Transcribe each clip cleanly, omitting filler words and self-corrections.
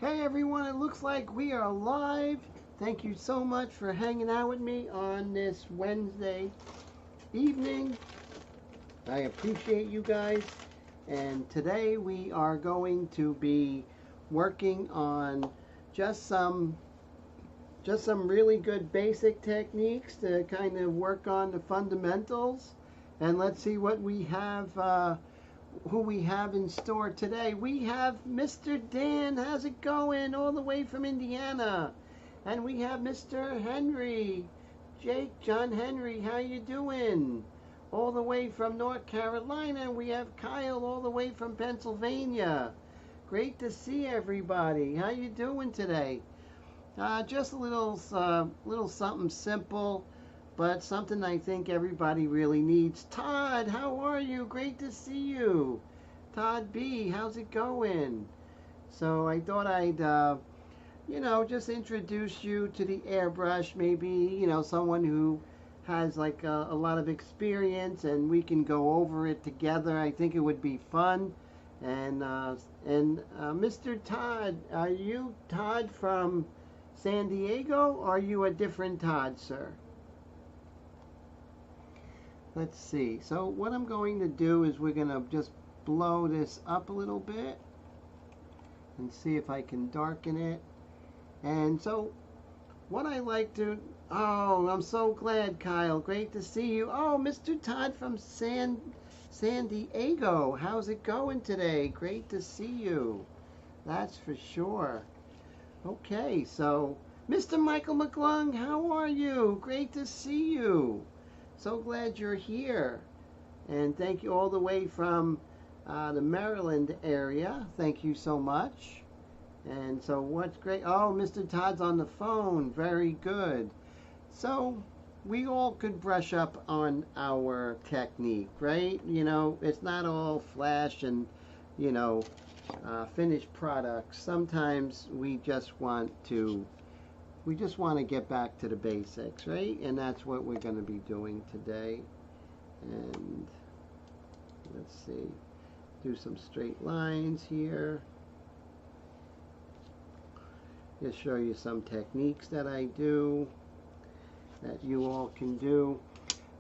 Hey everyone, it looks like we are live. Thank you so much for hanging out with me on this Wednesday evening. I appreciate you guys. And today we are going to be working on just some really good basic techniques to kind of work on the fundamentals. And let's see what we have who we have in store today. We have Mr. Dan. How's it going? All the way from Indiana. And we have Mr. Henry. John Henry, how you doing? All the way from North Carolina. We have Kyle all the way from Pennsylvania. Great to see everybody. How you doing today? Just a little something simple, but something I think everybody really needs. Todd, how are you? Great to see you. Todd B, how's it going? So I thought I'd, just introduce you to the airbrush. Maybe, someone who has like a lot of experience and we can go over it together. I think it would be fun. And Mr. Todd, are you Todd from San Diego, or are you a different Todd, sir? Let's see. So what I'm going to do is we're going to just blow this up a little bit and see if I can darken it. And so what I like to... Oh, I'm so glad, Kyle. Great to see you. Oh, Mr. Todd from San Diego. How's it going today? Great to see you. That's for sure. Okay, so Mr. Michael McClung, how are you? Great to see you. So glad you're here. And thank you all the way from the Maryland area. Thank you so much. And so what's great? Oh, Mr. Todd's on the phone. Very good. So we all could brush up on our technique, right? It's not all flash and, finished products. Sometimes we just want to get back to the basics, right? And that's what we're going to be doing today. And let's see, do some straight lines here. Just show you some techniques that I do that you all can do.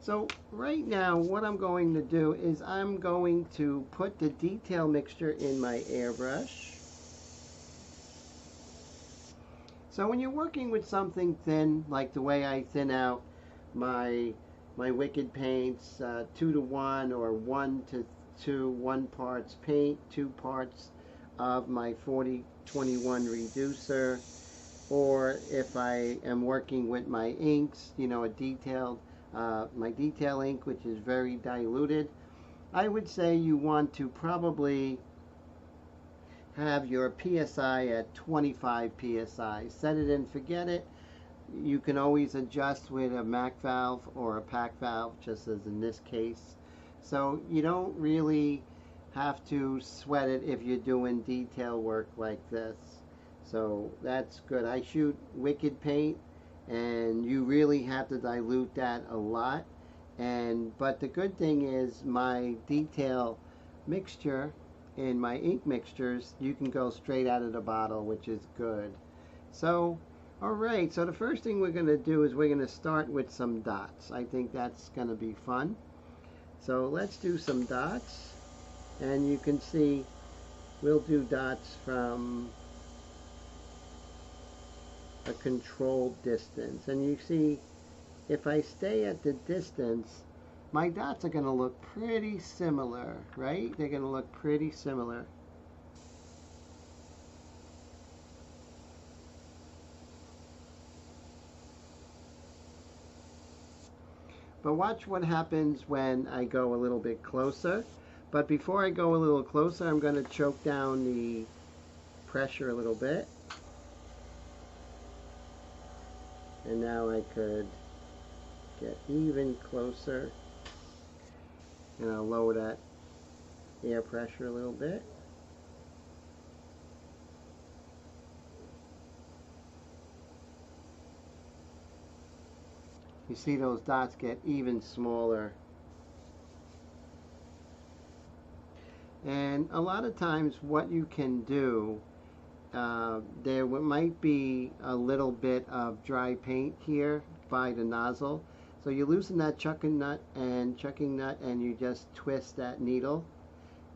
So right now what I'm going to do is I'm going to put the detail mixture in my airbrush. So when you're working with something thin, like the way I thin out my Wicked paints, 2 to 1 or 1 to 2, 1 parts paint, 2 parts of my 4021 reducer, or if I am working with my inks, a detailed, my detail ink, which is very diluted, I would say you want to probably have your PSI at 25 PSI. Set it and forget it. You can always adjust with a MAC valve or a PAC valve, just as in this case. So you don't really have to sweat it if you're doing detail work like this. So that's good. I shoot Wicked paint, and you really have to dilute that a lot. But the good thing is my detail mixture in my ink mixtures, you can go straight out of the bottle, which is good. So alright, so the first thing we're going to do is we're going to start with some dots. I think that's going to be fun. So let's do some dots, and you can see we'll do dots from a controlled distance. And you see, if I stay at the distance, my dots are going to look pretty similar, right? They're going to look pretty similar. But watch what happens when I go a little bit closer. But before I go a little closer, I'm going to choke down the pressure a little bit. And now I could get even closer. And I'll lower that air pressure a little bit. You see those dots get even smaller. And a lot of times what you can do there might be a little bit of dry paint here by the nozzle. So you loosen that chucking nut and you just twist that needle,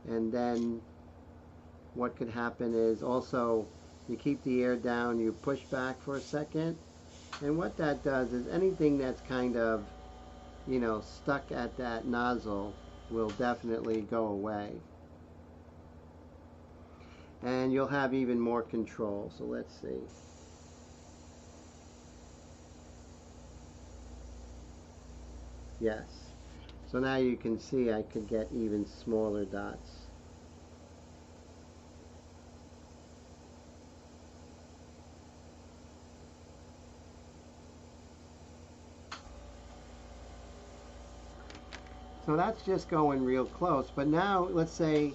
and then what could happen is also you keep the air down, you push back for a second, and what that does is anything that's kind of, you know, stuck at that nozzle will definitely go away. And you'll have even more control. So let's see. Yes. So now you can see I could get even smaller dots. So that's just going real close. But now let's say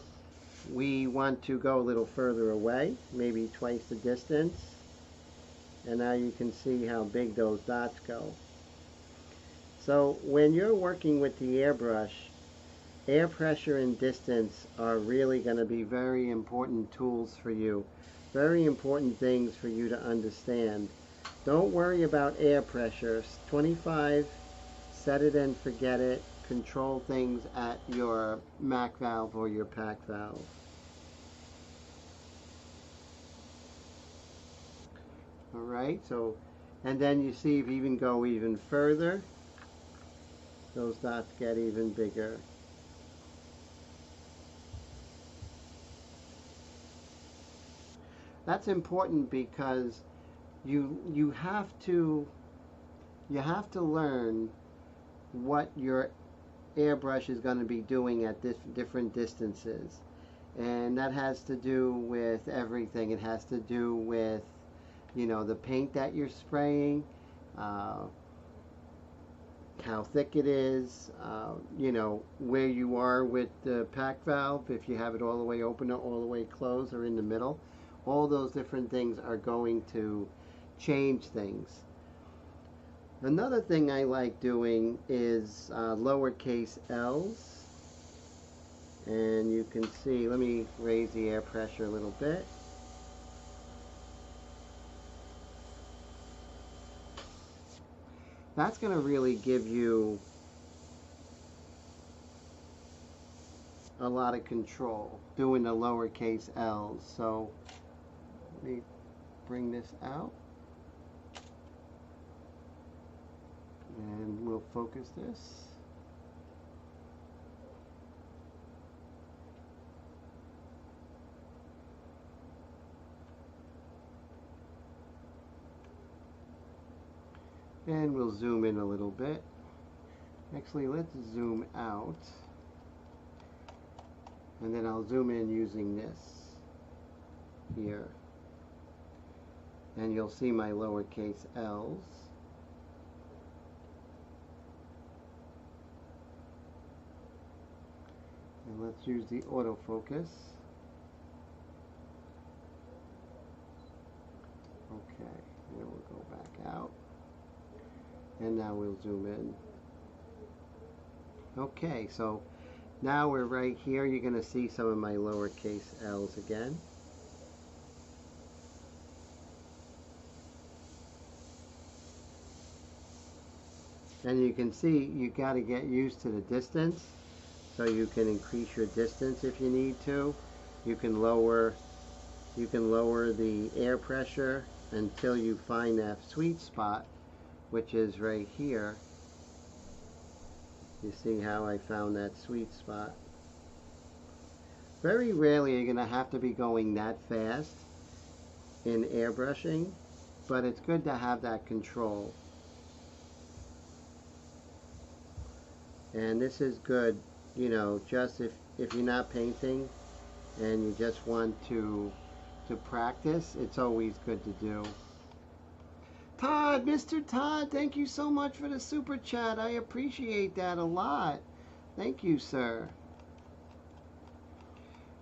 we want to go a little further away, maybe twice the distance. And now you can see how big those dots go. So when you're working with the airbrush, air pressure and distance are really going to be very important tools for you. Very important things for you to understand. Don't worry about air pressure. 25, set it and forget it. Control things at your MAC valve or your PAC valve. Alright, so, and then you see if you even go even further, those dots get even bigger. That's important because you have to learn what your airbrush is going to be doing at different distances, and that has to do with everything. It has to do with, you know, the paint that you're spraying, how thick it is, you know, where you are with the PAC valve, if you have it all the way open or all the way closed or in the middle. All those different things are going to change things. Another thing I like doing is lowercase l's, and you can see, let me raise the air pressure a little bit. That's going to really give you a lot of control doing the lowercase l's. So let me bring this out and we'll focus this. And we'll zoom in a little bit. Actually, let's zoom out. And then I'll zoom in using this here. And you'll see my lowercase l's. And let's use the autofocus. Okay, and then we'll go back out. And now we'll zoom in. Okay, so now we're right here. You're going to see some of my lowercase l's again. And you can see you got to get used to the distance. So you can increase your distance if you need to. You can lower the air pressure until you find that sweet spot, which is right here. You see how I found that sweet spot. Very rarely you're going to have to be going that fast in airbrushing, but it's good to have that control. And this is good, you know, just if you're not painting and you just want to practice, it's always good to do. Todd, Mr. Todd, thank you so much for the super chat. I appreciate that a lot. Thank you, sir.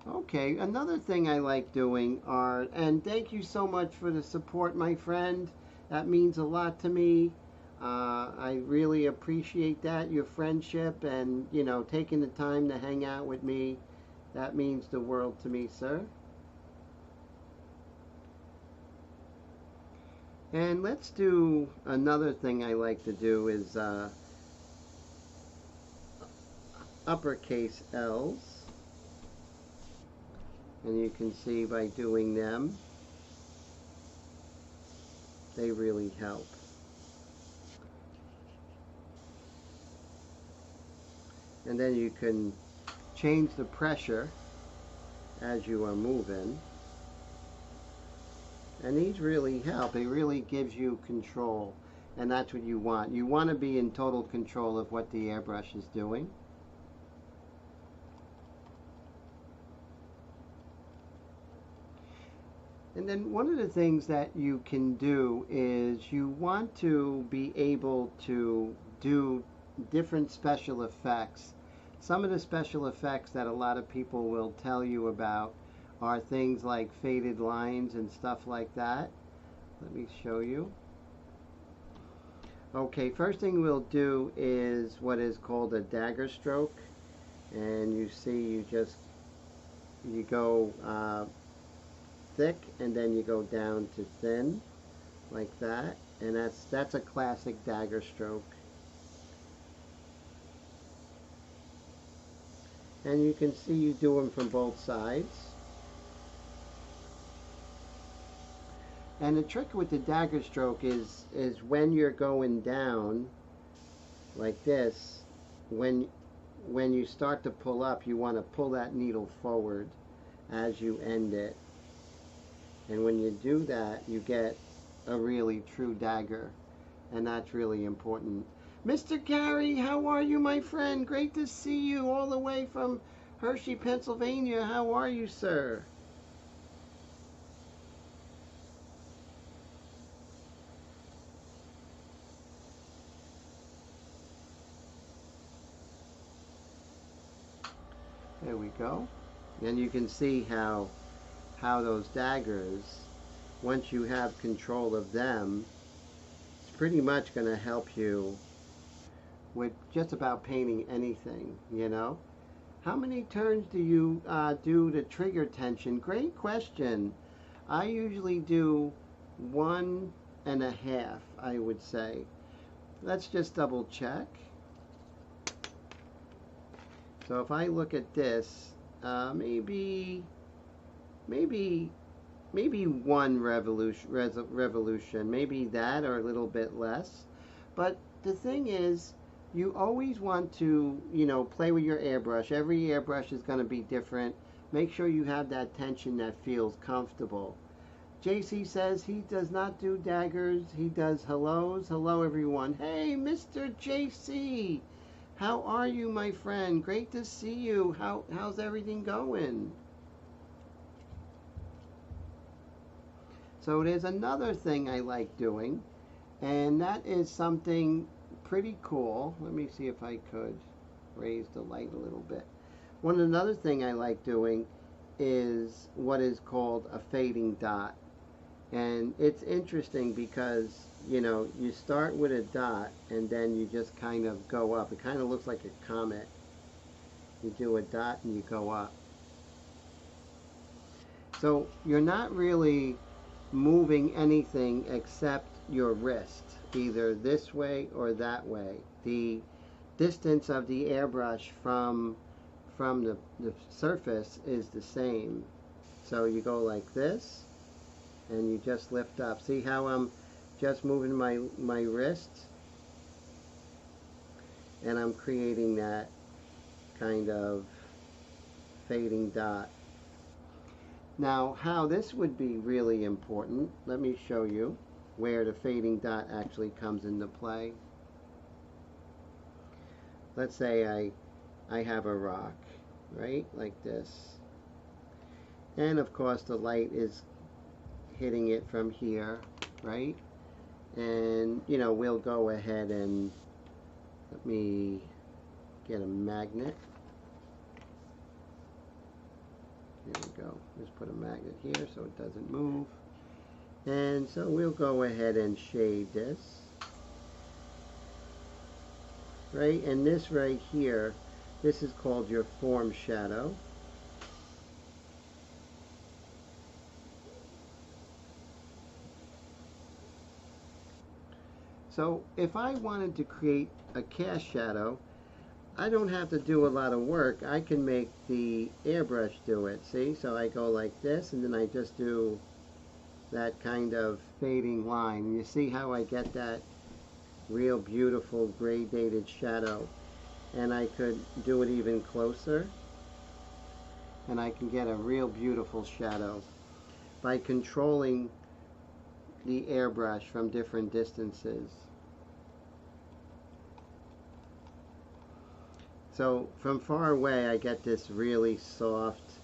Okay, another thing I like doing are, and thank you so much for the support, my friend. That means a lot to me. I really appreciate that, your friendship, and, you know, taking the time to hang out with me. That means the world to me, sir. And let's do another thing I like to do is uppercase L's. And you can see by doing them, they really help. And then you can change the pressure as you are moving. And these really help. It really gives you control. And that's what you want. You want to be in total control of what the airbrush is doing. And then one of the things that you can do is you want to be able to do different special effects. Some of the special effects that a lot of people will tell you about are things like faded lines and stuff like that. Let me show you. Okay, first thing we'll do is what is called a dagger stroke. And you see you go thick and then you go down to thin like that, and that's a classic dagger stroke. And you can see you do them from both sides. And the trick with the dagger stroke is when you're going down like this, when you start to pull up, you want to pull that needle forward as you end it. And when you do that, you get a really true dagger. And that's really important. Mr. Gary, how are you, my friend? Great to see you all the way from Hershey, Pennsylvania. How are you, sir? There we go. And you can see how those daggers, once you have control of them, it's pretty much going to help you with just about painting anything, you know. How many turns do you do to trigger tension? Great question. I usually do 1.5, I would say. Let's just double check. So if I look at this, maybe one revolution, maybe that or a little bit less. But the thing is, you always want to, you know, play with your airbrush. Every airbrush is going to be different. Make sure you have that tension that feels comfortable. JC says he does not do daggers, he does hellos. Hello everyone. Hey, Mr. JC. How are you, my friend? Great to see you. How's everything going? So there's another thing I like doing, and that is something pretty cool. Let me see if I could raise the light a little bit. Another thing I like doing is what is called a fading dot. And it's interesting because, you know, you start with a dot and then you just kind of go up. It kind of looks like a comet. You do a dot and you go up. So you're not really moving anything except your wrist, either this way or that way. The distance of the airbrush from the surface is the same. So you go like this and you just lift up. See how I'm just moving my wrist, and I'm creating that kind of fading dot. Now, how this would be really important, let me show you where the fading dot actually comes into play. Let's say I have a rock, right, like this. And of course the light is hitting it from here, right? And, you know, we'll go ahead and let me get a magnet. There we go. Just put a magnet here so it doesn't move. And so we'll go ahead and shade this. Right? And this right here, this is called your form shadow. So if I wanted to create a cast shadow, I don't have to do a lot of work. I can make the airbrush do it. See? So I go like this, and then I just do that kind of fading line. And you see how I get that real beautiful gradated shadow. And I could do it even closer, and I can get a real beautiful shadow by controlling the airbrush from different distances. So from far away I get this really soft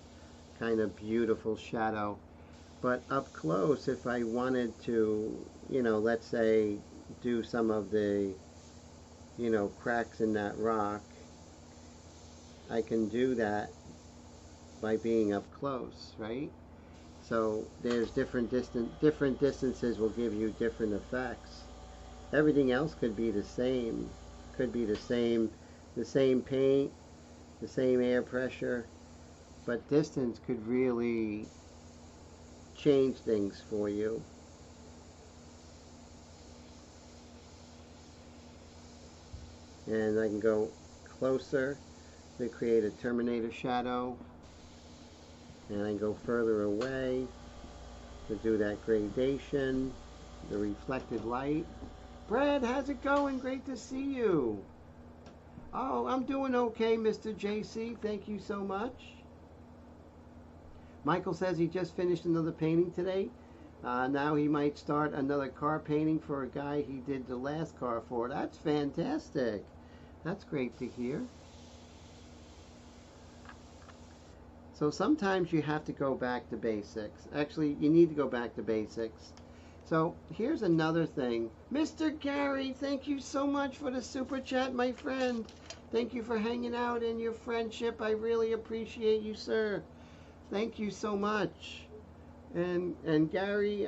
kind of beautiful shadow, but up close, if I wanted to, let's say do some of the cracks in that rock, I can do that by being up close, right? So there's different distances will give you different effects. Everything else could be the same. Could be the same paint, the same air pressure, but distance could really change things for you. And I can go closer to create a Terminator shadow, and I go further away to do that gradation, the reflected light. Brad, how's it going? Great to see you. Oh, I'm doing okay, Mr. JC. Thank you so much. Michael says he just finished another painting today. Now he might start another car painting for a guy he did the last car for. That's fantastic. That's great to hear. So sometimes you have to go back to basics. Actually, you need to go back to basics. So here's another thing. Mr. Gary, thank you so much for the super chat, my friend. Thank you for hanging out and your friendship. I really appreciate you, sir. Thank you so much. And Gary,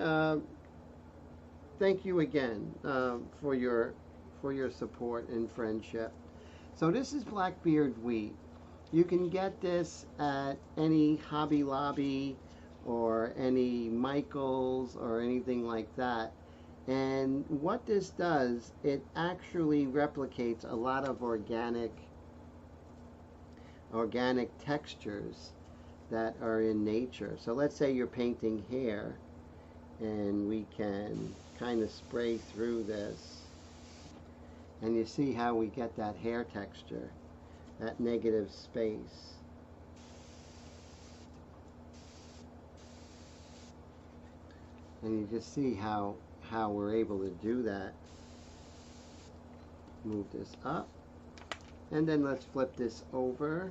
thank you again for your support and friendship. So this is Blackbeard wheat. You can get this at any Hobby Lobby or any Michaels or anything like that. And what this does, it actually replicates a lot of organic textures that are in nature. So let's say you're painting hair, and we can kind of spray through this, and you see how we get that hair texture, that negative space. And you just see how we're able to do that. Move this up, and then let's flip this over,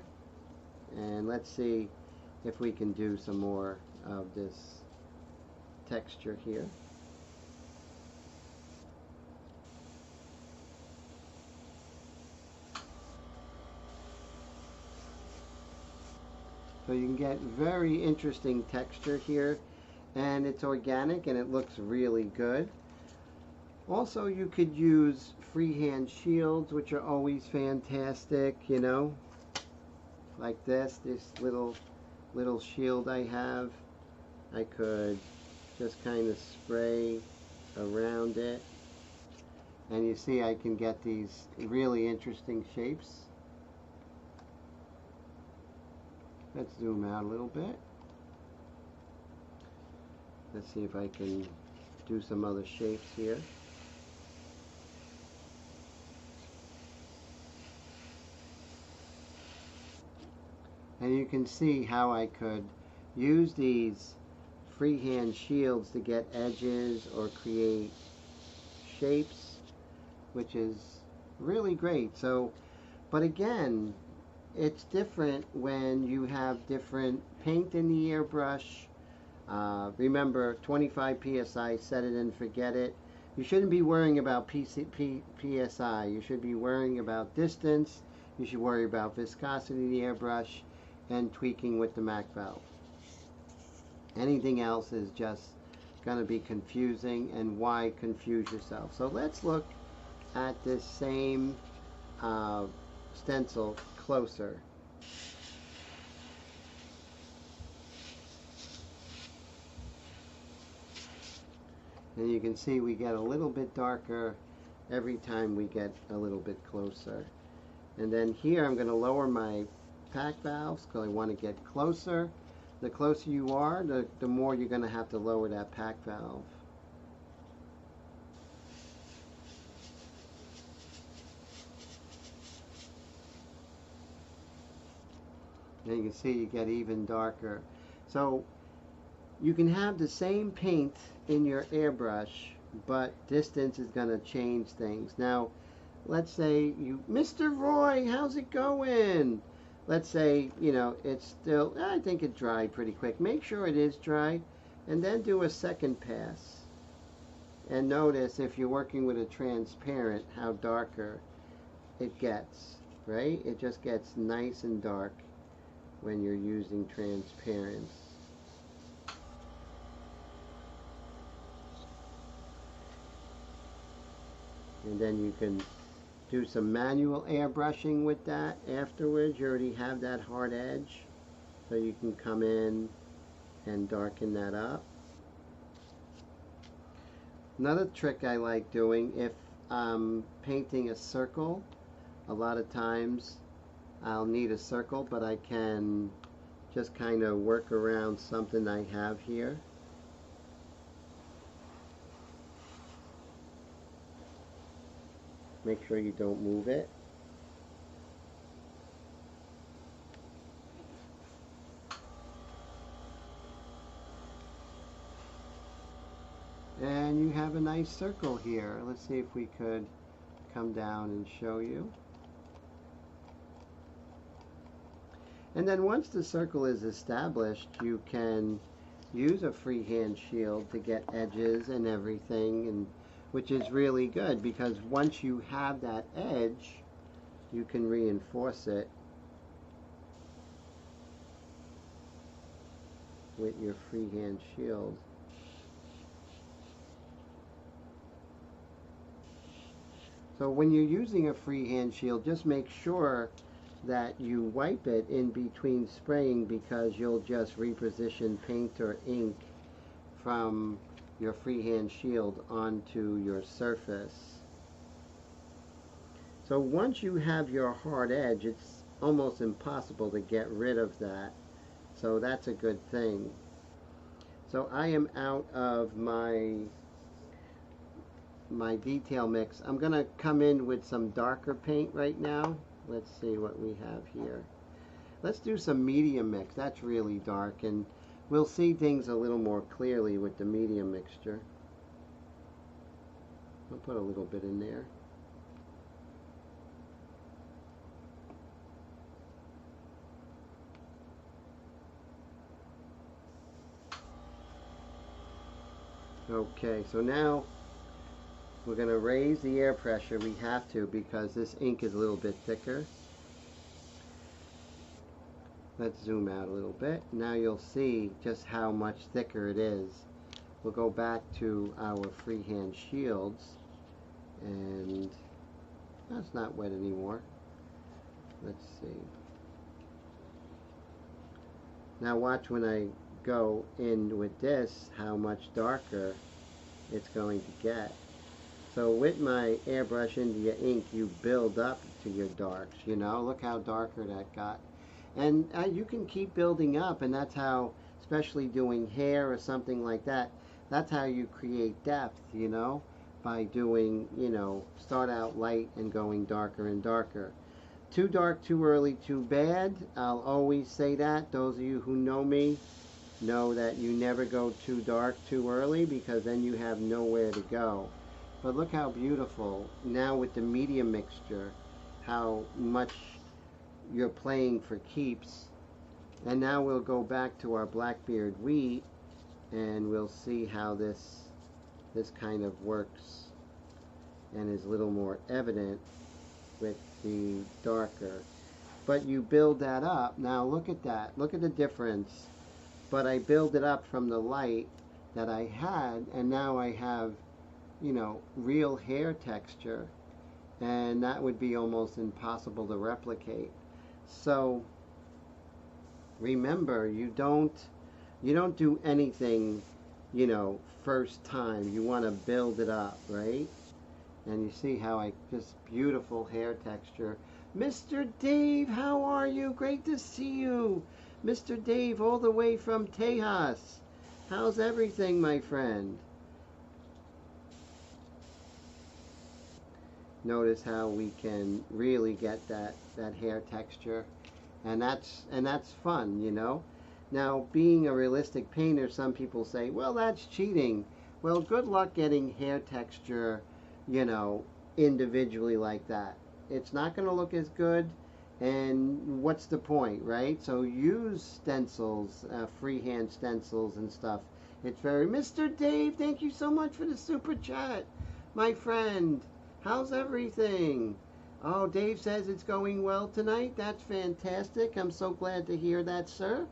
and let's see if we can do some more of this texture here. So you can get very interesting texture here, and it's organic and it looks really good. Also, you could use freehand shields, which are always fantastic, like this little shield I have. I could just kind of spray around it, and you see I can get these really interesting shapes. Let's zoom out a little bit. Let's see if I can do some other shapes here. And you can see how I could use these freehand shields to get edges or create shapes, which is really great. So, but again, it's different when you have different paint in the airbrush. Remember, 25 psi, set it and forget it. You shouldn't be worrying about psi. You should be worrying about distance. You should worry about viscosity of the airbrush and tweaking with the Mac valve. Anything else is just going to be confusing, and why confuse yourself? So let's look at this same stencil closer. And you can see we get a little bit darker every time we get a little bit closer. And then here I'm going to lower my pack valves because I want to get closer. The closer you are, the more you're going to have to lower that pack valve. And you can see you get even darker. So you can have the same paint in your airbrush, but distance is going to change things. Now, let's say you, Mr. Roy, how's it going? Let's say, you know, it's still, I think it dried pretty quick. Make sure it is dry, and then do a second pass. And notice if you're working with a transparent, how darker it gets, right? It just gets nice and dark when you're using transparents. And then you can do some manual airbrushing with that afterwards. You already have that hard edge, so you can come in and darken that up. Another trick I like doing, if I'm painting a circle, a lot of times I'll need a circle, but I can just kind of work around something I have here. Make sure you don't move it. And you have a nice circle here. Let's see if we could come down and show you. And then once the circle is established, you can use a freehand shield to get edges and everything, and which is really good because once you have that edge, you can reinforce it with your freehand shield. So when you're using a freehand shield, just make sure that you wipe it in between spraying, because you'll just reposition paint or ink from your freehand shield onto your surface. So once you have your hard edge, it's almost impossible to get rid of that. So that's a good thing. So I am out of my detail mix. I'm going to come in with some darker paint right now. Let's see what we have here. Let's do some medium mix. That's really dark, and we'll see things a little more clearly with the medium mixture. I'll put a little bit in there. Okay, so now we're going to raise the air pressure. We have to because this ink is a little bit thicker. Let's zoom out a little bit. Now you'll see just how much thicker it is. We'll go back to our freehand shields, and that's not wet anymore. Let's see. Now watch when I go in with this, how much darker it's going to get. So with my airbrush India ink, you build up to your darks, you know. Look how darker that got. And you can keep building up, and that's how, especially doing hair or something like that, that's how you create depth, you know, by doing, you know, start out light and going darker and darker. Too dark, too early, too bad. I'll always say that. Those of you who know me know that you never go too dark, too early, because then you have nowhere to go. But look how beautiful. Now with the medium mixture, how much you're playing for keeps. And now we'll go back to our Blackbeard wheat, and we'll see how this kind of works and is a little more evident with the darker. But you build that up. Now look at that. Look at the difference. But I build it up from the light that I had, and now I have, you know, real hair texture, and that would be almost impossible to replicate. So remember, you don't do anything, you know, first time. You want to build it up, right? And you see how just beautiful hair texture. Mr. Dave, how are you? Great to see you. Mr. Dave, all the way from Tejas. How's everything, my friend? Notice how we can really get that hair texture. And that's fun, you know. Now, being a realistic painter, some people say, well, that's cheating. Well, good luck getting hair texture, you know, individually like that. It's not going to look as good, and what's the point, right? So use stencils, freehand stencils and stuff. It's very... Mr. Dave, thank you so much for the super chat, my friend. How's everything? Oh, Dave says it's going well tonight. That's fantastic. I'm so glad to hear that, sir.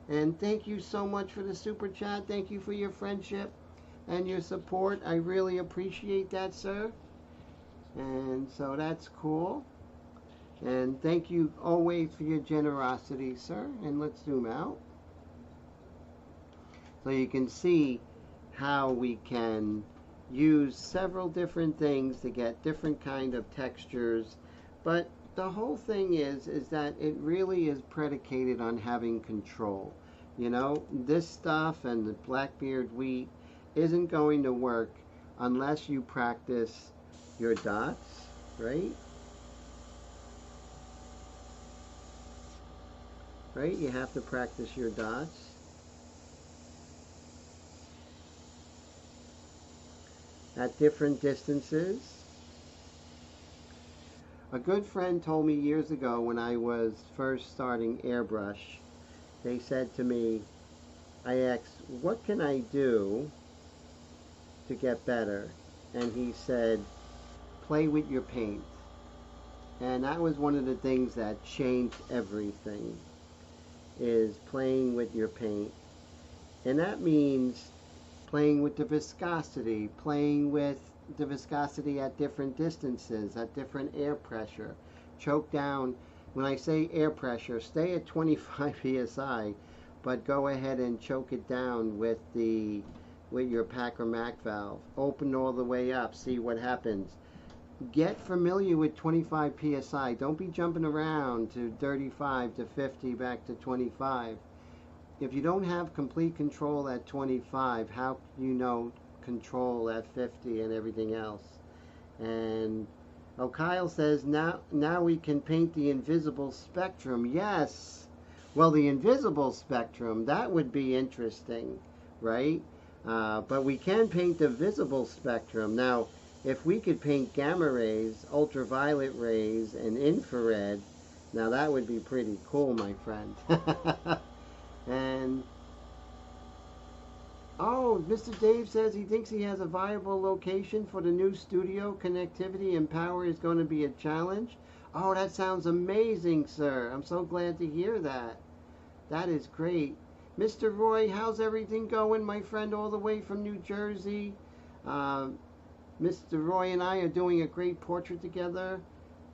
And thank you so much for the super chat. Thank you for your friendship and your support. I really appreciate that, sir. And so that's cool. And thank you always for your generosity, sir. And let's zoom out. So you can see how we can use several different things to get different kind of textures. But the whole thing is that it really is predicated on having control. You know, this stuff and the Blackbeard wheat isn't going to work unless you practice your dots, right? Right? You have to practice your dots. At different distances. A good friend told me years ago when I was first starting Airbrush, they said to me, I asked, what can I do to get better? And he said, play with your paint. And that was one of the things that changed everything, is playing with your paint. And that means playing with the viscosity, playing with the viscosity at different distances, at different air pressure. Choke down. When I say air pressure, stay at 25 psi, but go ahead and choke it down with your Packer Mac valve. Open all the way up, see what happens. Get familiar with 25 psi. Don't be jumping around to 35 to 50 back to 25. If you don't have complete control at 25, how can you know control at 50 and everything else? And oh, Kyle says now we can paint the invisible spectrum. Yes. Well, the invisible spectrum, that would be interesting, right? But we can paint the visible spectrum. Now, if we could paint gamma rays, ultraviolet rays, and infrared, now that would be pretty cool, my friend. And oh, Mr. Dave says he thinks he has a viable location for the new studio. Connectivity and power is going to be a challenge. Oh, that sounds amazing, sir. I'm so glad to hear that. That is great. Mr. Roy, how's everything going, my friend, all the way from New Jersey? Mr. Roy and I are doing a great portrait together.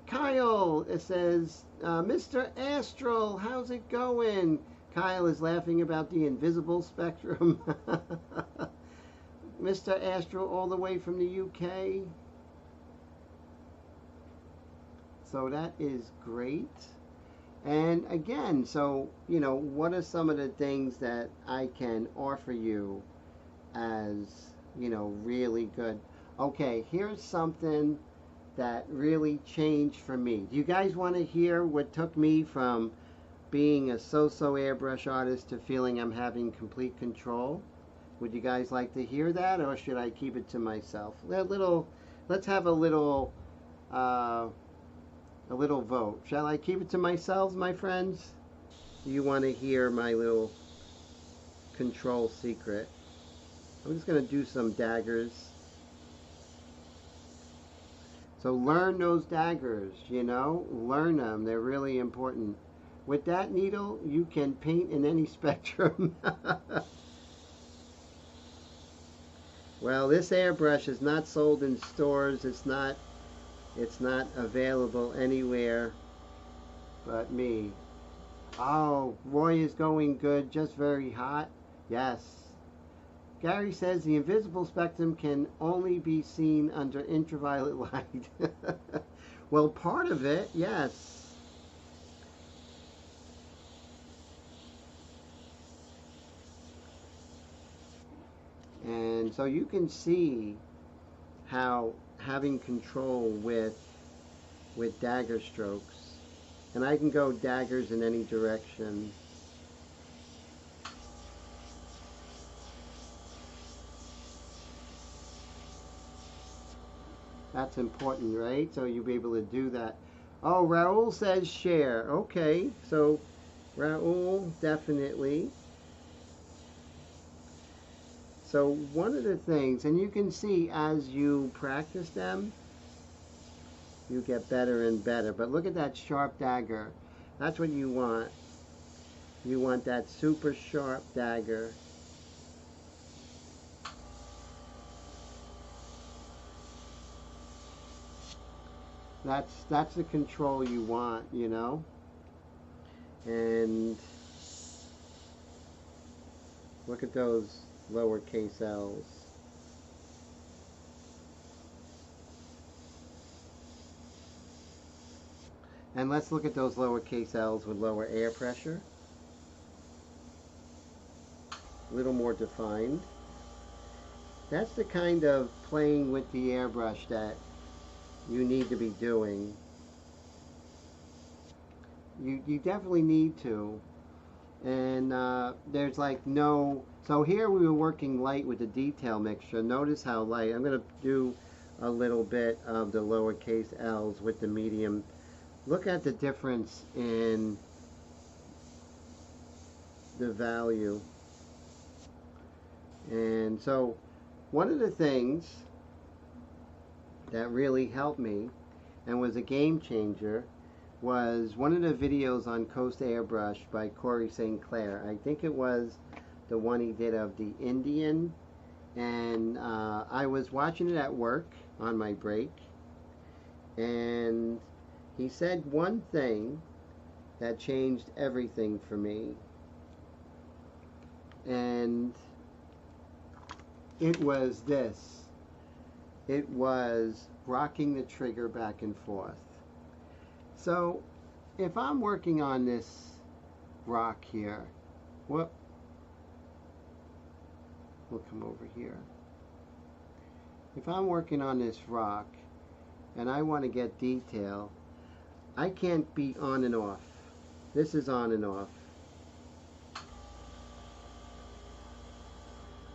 Kyle, it says, Mr. Astral, how's it going? Kyle is laughing about the invisible spectrum. Mr. Astral, all the way from the UK. So that is great. And again, so, you know, what are some of the things that I can offer you as, you know, really good? Okay, here's something that really changed for me. Do you guys want to hear what took me from being a so-so airbrush artist to feeling I'm having complete control? Would you guys like to hear that, or should I keep it to myself? Let's have a little vote. Shall I keep it to myself, my friends? Do you want to hear my little control secret? I'm just going to do some daggers. So learn those daggers, you know, learn them. They're really important. With that needle, you can paint in any spectrum. Well, this airbrush is not sold in stores. It's not available anywhere but me. Oh, Roy is going good, just very hot. Yes. Gary says the invisible spectrum can only be seen under ultraviolet light. Well, part of it, yes. And so you can see how having control with dagger strokes, and I can go daggers in any direction. That's important, right? So you'll be able to do that. Oh, Raul says share. Okay, so Raul, definitely. So one of the things, and you can see as you practice them, you get better and better. But look at that sharp dagger. That's what you want. You want that super sharp dagger. That's the control you want, you know? And look at those lowercase L's. And let's look at those lowercase L's with lower air pressure. A little more defined. That's the kind of playing with the airbrush that you need to be doing. You definitely need to. And there's like no, so here we were working light with the detail mixture. Notice how light. I'm going to do a little bit of the lowercase L's with the medium. Look at the difference in the value. And so one of the things that really helped me and was a game changer was one of the videos on Coast Airbrush by Corey St. Clair. I think it was the one he did of the Indian, and I was watching it at work on my break, and he said one thing that changed everything for me, and it was this. It was rocking the trigger back and forth. So if I'm working on this rock here, we'll come over here. If I'm working on this rock and I want to get detail, I can't be on and off. This is on and off.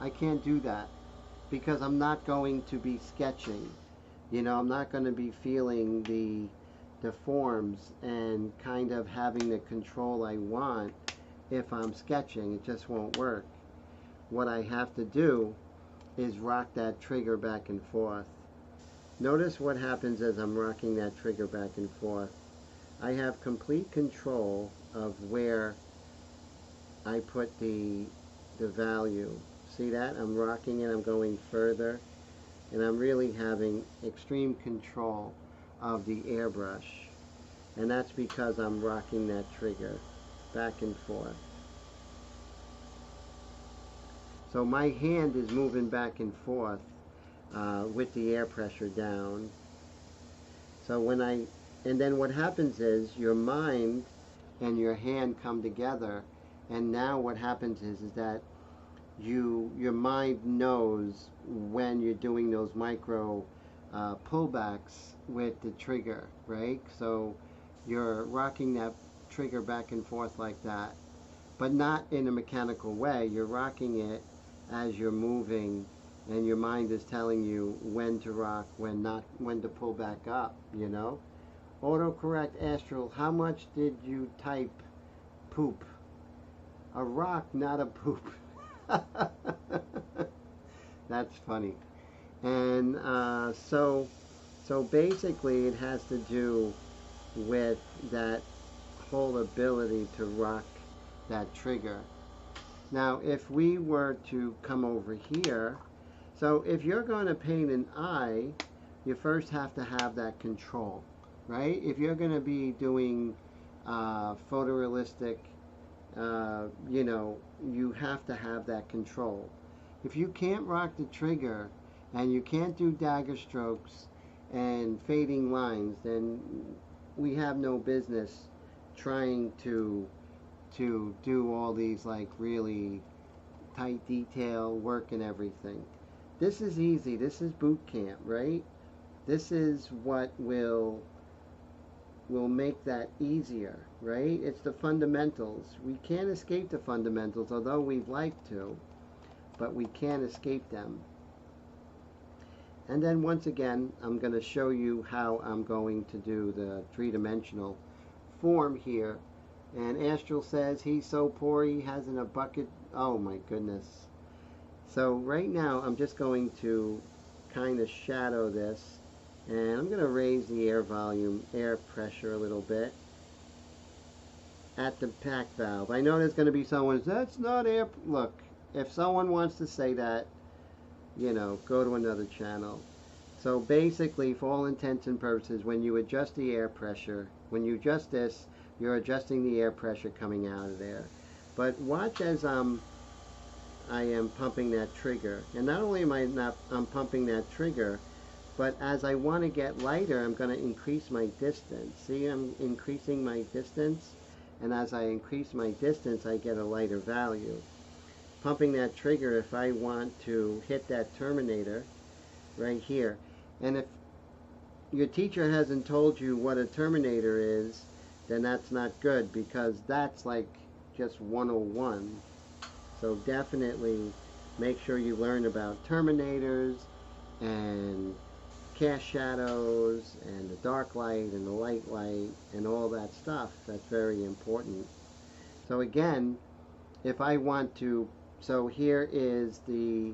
I can't do that because I'm not going to be sketching. You know, I'm not going to be feeling the forms and kind of having the control I want if I'm sketching. It just won't work. What I have to do is rock that trigger back and forth. Notice what happens as I'm rocking that trigger back and forth. I have complete control of where I put the value. See that? I'm rocking it, I'm going further, and I'm really having extreme control of the airbrush. And that's because I'm rocking that trigger back and forth. So my hand is moving back and forth with the air pressure down. So when and then what happens is your mind and your hand come together, and now what happens is that your mind knows when you're doing those micro pullbacks with the trigger, right? So you're rocking that trigger back and forth like that, but not in a mechanical way. You're rocking it as you're moving, and your mind is telling you when to rock, when not, when to pull back up, you know? Autocorrect Astral, how much did you type poop? A rock, not a poop. That's funny. And so basically it has to do with that whole ability to rock that trigger. Now if we were to come over here, so if you're going to paint an eye, you first have to have that control, right? If you're going to be doing photorealistic, you know, you have to have that control. If you can't rock the trigger and you can't do dagger strokes and fading lines, then we have no business trying to do all these like really tight detail work and everything. This is easy. This is boot camp, right? This is what will make that easier, right? It's the fundamentals. We can't escape the fundamentals, although we'd like to, but we can't escape them. And then once again, I'm going to show you how I'm going to do the three-dimensional form here. And Astral says he's so poor he has in a bucket. Oh my goodness. So right now I'm just going to kind of shadow this. And I'm going to raise the air volume, air pressure a little bit at the pack valve. I know there's going to be someone, that's not air. Look, if someone wants to say that, you know, go to another channel. So basically, for all intents and purposes, when you adjust the air pressure, when you adjust this, you're adjusting the air pressure coming out of there. But watch as I am pumping that trigger. And not only am I'm pumping that trigger, but as I want to get lighter, I'm going to increase my distance. See, I'm increasing my distance, and as I increase my distance, I get a lighter value. Pumping that trigger, if I want to hit that terminator right here, and if your teacher hasn't told you what a terminator is, then that's not good, because that's like just 101. So definitely make sure you learn about terminators and cast shadows and the dark light and the light and all that stuff. That's very important. So again, if I want to, so here is the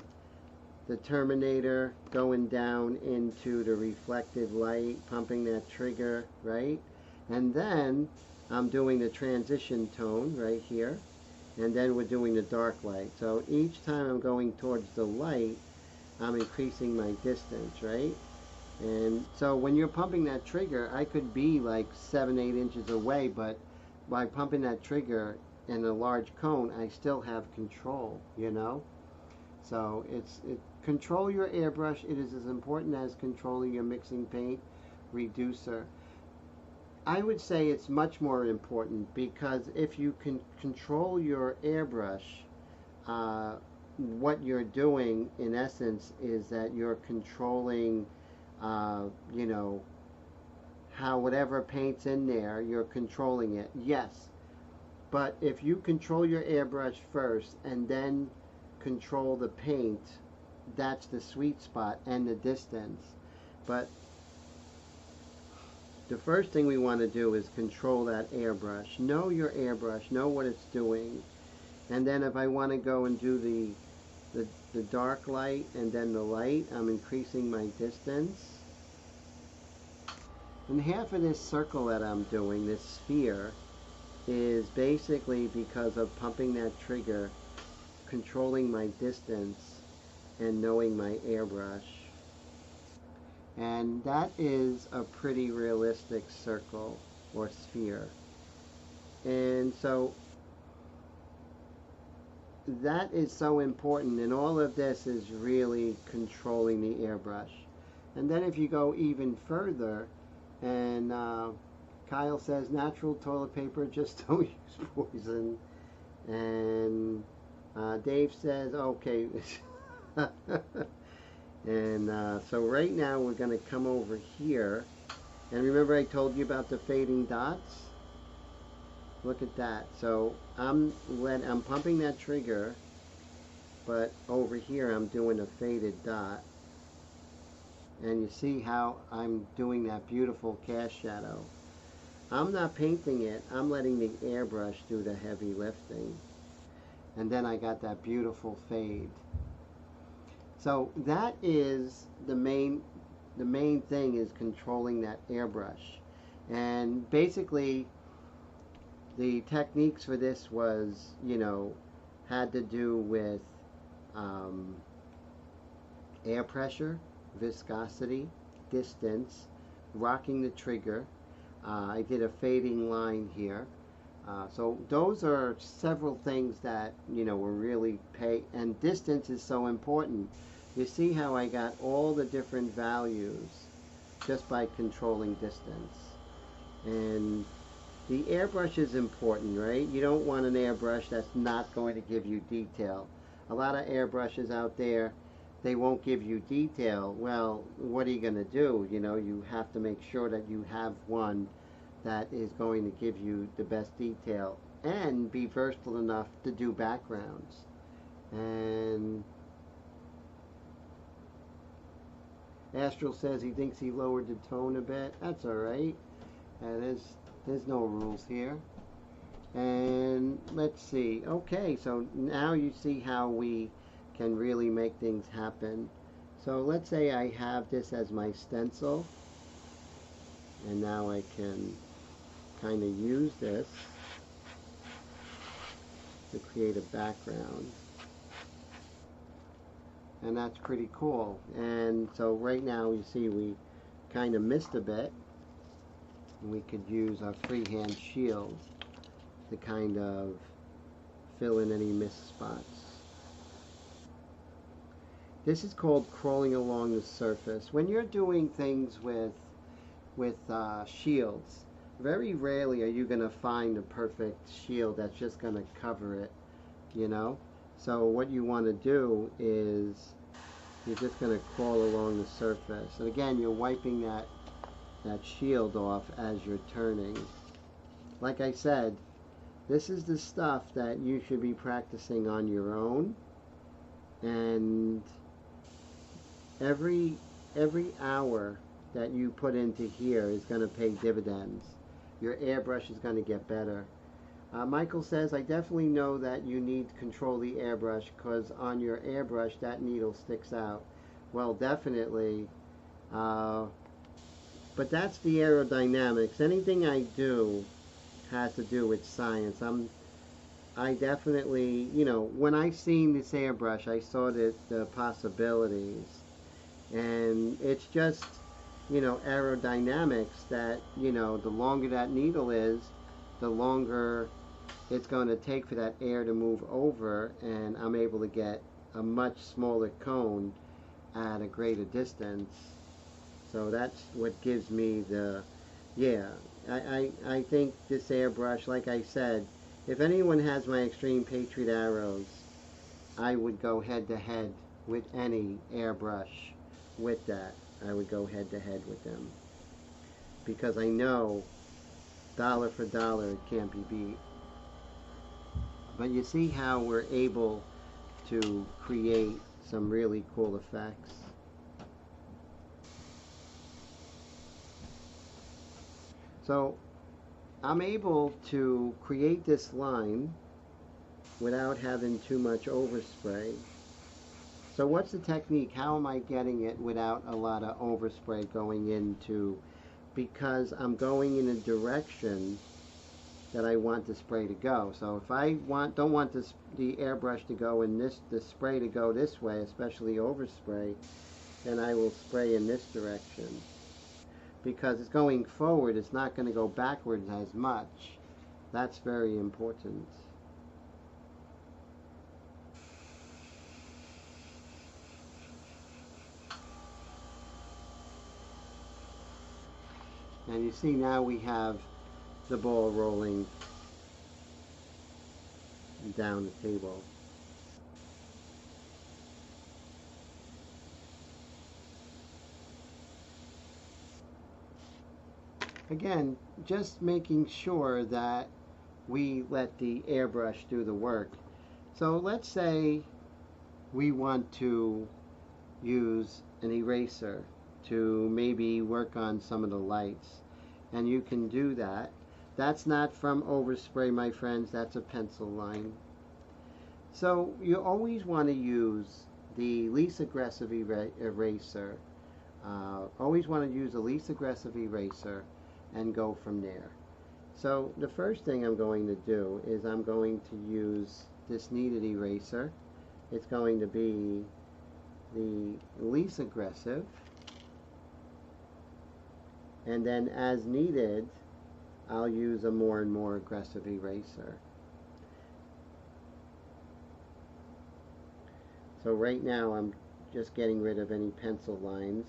terminator going down into the reflected light, pumping that trigger, right? And then I'm doing the transition tone right here, and then we're doing the dark light. So each time I'm going towards the light, I'm increasing my distance, right? And so when you're pumping that trigger, I could be like 7-8 inches away, but by pumping that trigger in a large cone, I still have control, you know? So control your airbrush. It is as important as controlling your mixing paint reducer. I would say it's much more important, because if you can control your airbrush, what you're doing in essence is that you're controlling you know, how whatever paint's in there, you're controlling it. Yes, but if you control your airbrush first and then control the paint, that's the sweet spot, and the distance. But the first thing we want to do is control that airbrush. Know your airbrush, know what it's doing. And then if I want to go and do the dark light and then the light, I'm increasing my distance. And half of this circle that I'm doing, this sphere, is basically because of pumping that trigger, controlling my distance, and knowing my airbrush. And that is a pretty realistic circle or sphere. And so that is so important, and all of this is really controlling the airbrush. And then if you go even further, and Kyle says natural toilet paper, just don't use poison. And Dave says okay. And so right now we're going to come over here, and remember I told you about the fading dots? Look at that. So I'm pumping that trigger, but over here I'm doing a faded dot. And you see how I'm doing that beautiful cast shadow. I'm not painting it, I'm letting the airbrush do the heavy lifting. And then I got that beautiful fade. So that is the main thing, is controlling that airbrush. And basically the techniques for this was, you know, had to do with air pressure, viscosity, distance, rocking the trigger. I did a fading line here. So those are several things that, we're really and distance is so important. You see how I got all the different values just by controlling distance. And the airbrush is important, right? You don't want an airbrush that's not going to give you detail. A lot of airbrushes out there, they won't give you detail. Well, what are you going to do? You have to make sure that you have one that is going to give you the best detail and be versatile enough to do backgrounds. And Astral says he thinks he lowered the tone a bit. That's alright. There's no rules here. And let's see. Okay, so now you see how we can really make things happen. So let's say I have this as my stencil, and now I can kind of use this to create a background, and that's pretty cool. And so right now you see we kind of missed a bit, and we could use our freehand shield to kind of fill in any missed spots. This is called crawling along the surface. When you're doing things with shields, very rarely are you going to find the perfect shield that's just going to cover it, So what you want to do is you're just going to crawl along the surface. And again, you're wiping that shield off as you're turning. Like I said, this is the stuff that you should be practicing on your own. And every hour that you put into here is going to pay dividends. Your airbrush is going to get better. Michael says, I definitely know that you need to control the airbrush because on your airbrush that needle sticks out. Well, definitely. But that's the aerodynamics. Anything I do has to do with science. I definitely, when I seen this airbrush, I saw the possibilities. And it's just, aerodynamics that, the longer that needle is, the longer it's going to take for that air to move over, and I'm able to get a much smaller cone at a greater distance. So that's what gives me I think this airbrush, like I said, if anyone has my Extreme Patriot arrows, I would go head to head with any airbrush with that. I would go head to head with them, because I know dollar for dollar it can't be beat. But you see how we're able to create some really cool effects. So I'm able to create this line without having too much overspray. So what's the technique? How am I getting it without a lot of overspray going into, because I'm going in a direction that I want the spray to go. So if I don't want the airbrush to go in the spray to go this way, especially overspray, then I will spray in this direction. Because it's going forward, it's not going to go backwards as much. That's very important. And you see now we have the ball rolling down the table. Again, just making sure that we let the airbrush do the work. So let's say we want to use an eraser to maybe work on some of the lights, and you can do that. That's not from overspray, my friends, that's a pencil line. So you always want to use the least aggressive eraser. Always want to use the least aggressive eraser and go from there. So the first thing I'm going to do is I'm going to use this kneaded eraser. It's going to be the least aggressive, and then as needed I'll use a more and more aggressive eraser. So right now I'm just getting rid of any pencil lines.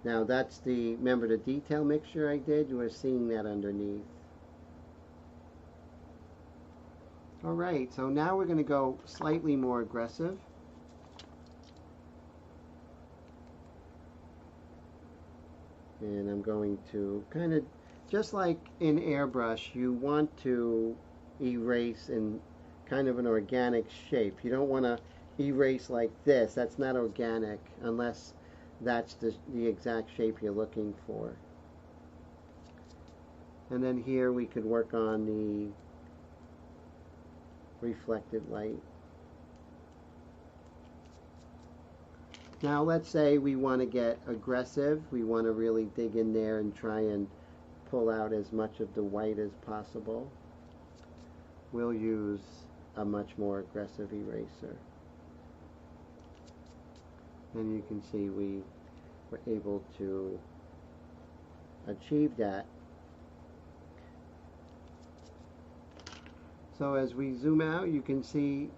Now that's remember the detail mixture I did? You were seeing that underneath. Alright, so now we're going to go slightly more aggressive. And I'm going to kind of, just like in Airbrush, you want to erase in kind of an organic shape. You don't want to erase like this. That's not organic unless that's the exact shape you're looking for. And then here we could work on the reflected light. Now let's say we want to get aggressive. We want to really dig in there and try and pull out as much of the white as possible. We'll use a much more aggressive eraser. And you can see we were able to achieve that. So as we zoom out, you can see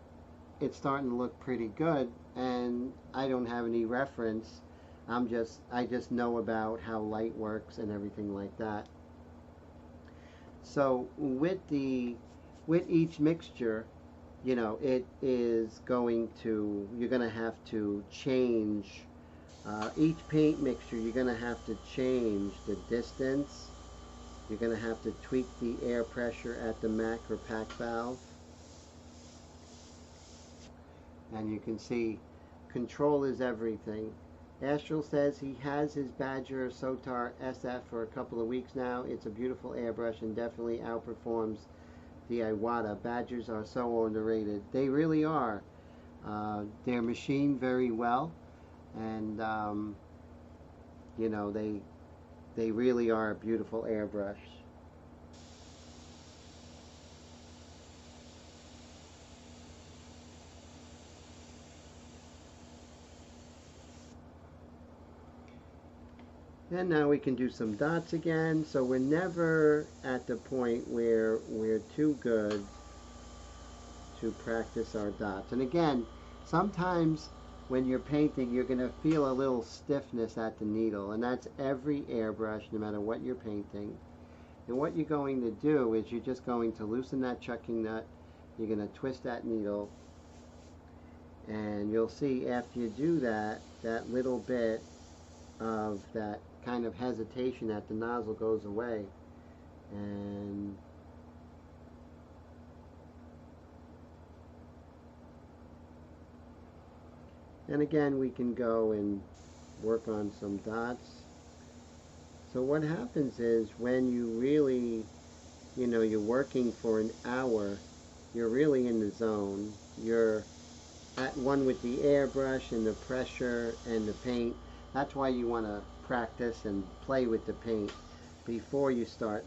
it's starting to look pretty good, and I don't have any reference. I just know about how light works and everything like that. So with each mixture, you know, it is going to, you're going to have to change each paint mixture. You're going to have to change the distance. You're going to have to tweak the air pressure at the MAC or pack valve. And you can see control is everything. Astral says he has his Badger Sotar SF for a couple of weeks now. It's a beautiful airbrush and definitely outperforms the Iwata. Badgers are so underrated. They really are. They're machined very well, and you know, they really are a beautiful airbrush. And now we can do some dots again. So we're never at the point where we're too good to practice our dots. And again, sometimes when you're painting, you're going to feel a little stiffness at the needle. And that's every airbrush, no matter what you're painting. And what you're going to do is you're just going to loosen that chucking nut. You're going to twist that needle. And you'll see after you do that, that little bit of that kind of hesitation at the nozzle goes away. And again, we can go and work on some dots. So what happens is when you really, you know, you're working for an hour, you're really in the zone. You're at one with the airbrush and the pressure and the paint. That's why you want to practice and play with the paint before you start.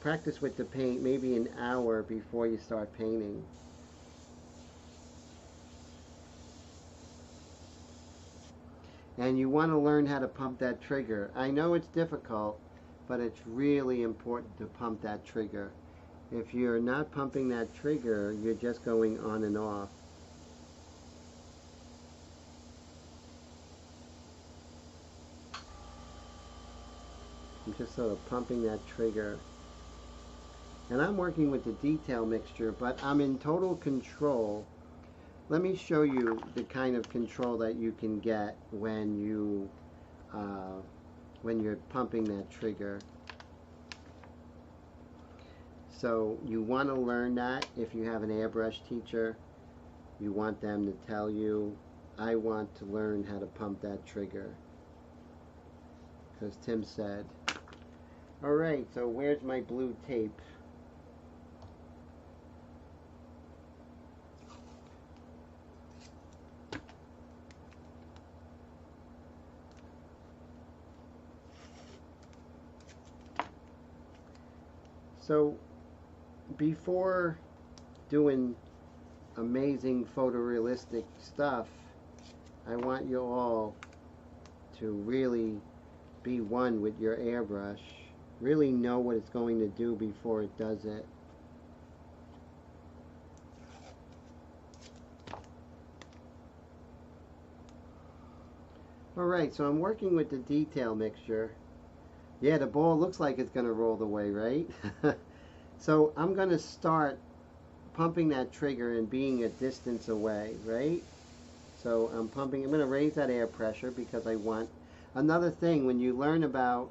Practice with the paint maybe an hour before you start painting. And you want to learn how to pump that trigger. I know it's difficult, but it's really important to pump that trigger. If you're not pumping that trigger, you're just going on and off. I'm just sort of pumping that trigger. And I'm working with the detail mixture, but I'm in total control. Let me show you the kind of control that you can get when you're pumping that trigger. So you want to learn that if you have an airbrush teacher. You want them to tell you, I want to learn how to pump that trigger. Because Tim said. Alright, so where's my blue tape? So before doing amazing photorealistic stuff, I want you all to really be one with your airbrush really know what it's going to do before it does it. Alright, so I'm working with the detail mixture. Yeah, the ball looks like it's going to roll the way, right? So I'm going to start pumping that trigger and being a distance away, right? So I'm pumping, I'm going to raise that air pressure because I want. Another thing, when you learn about,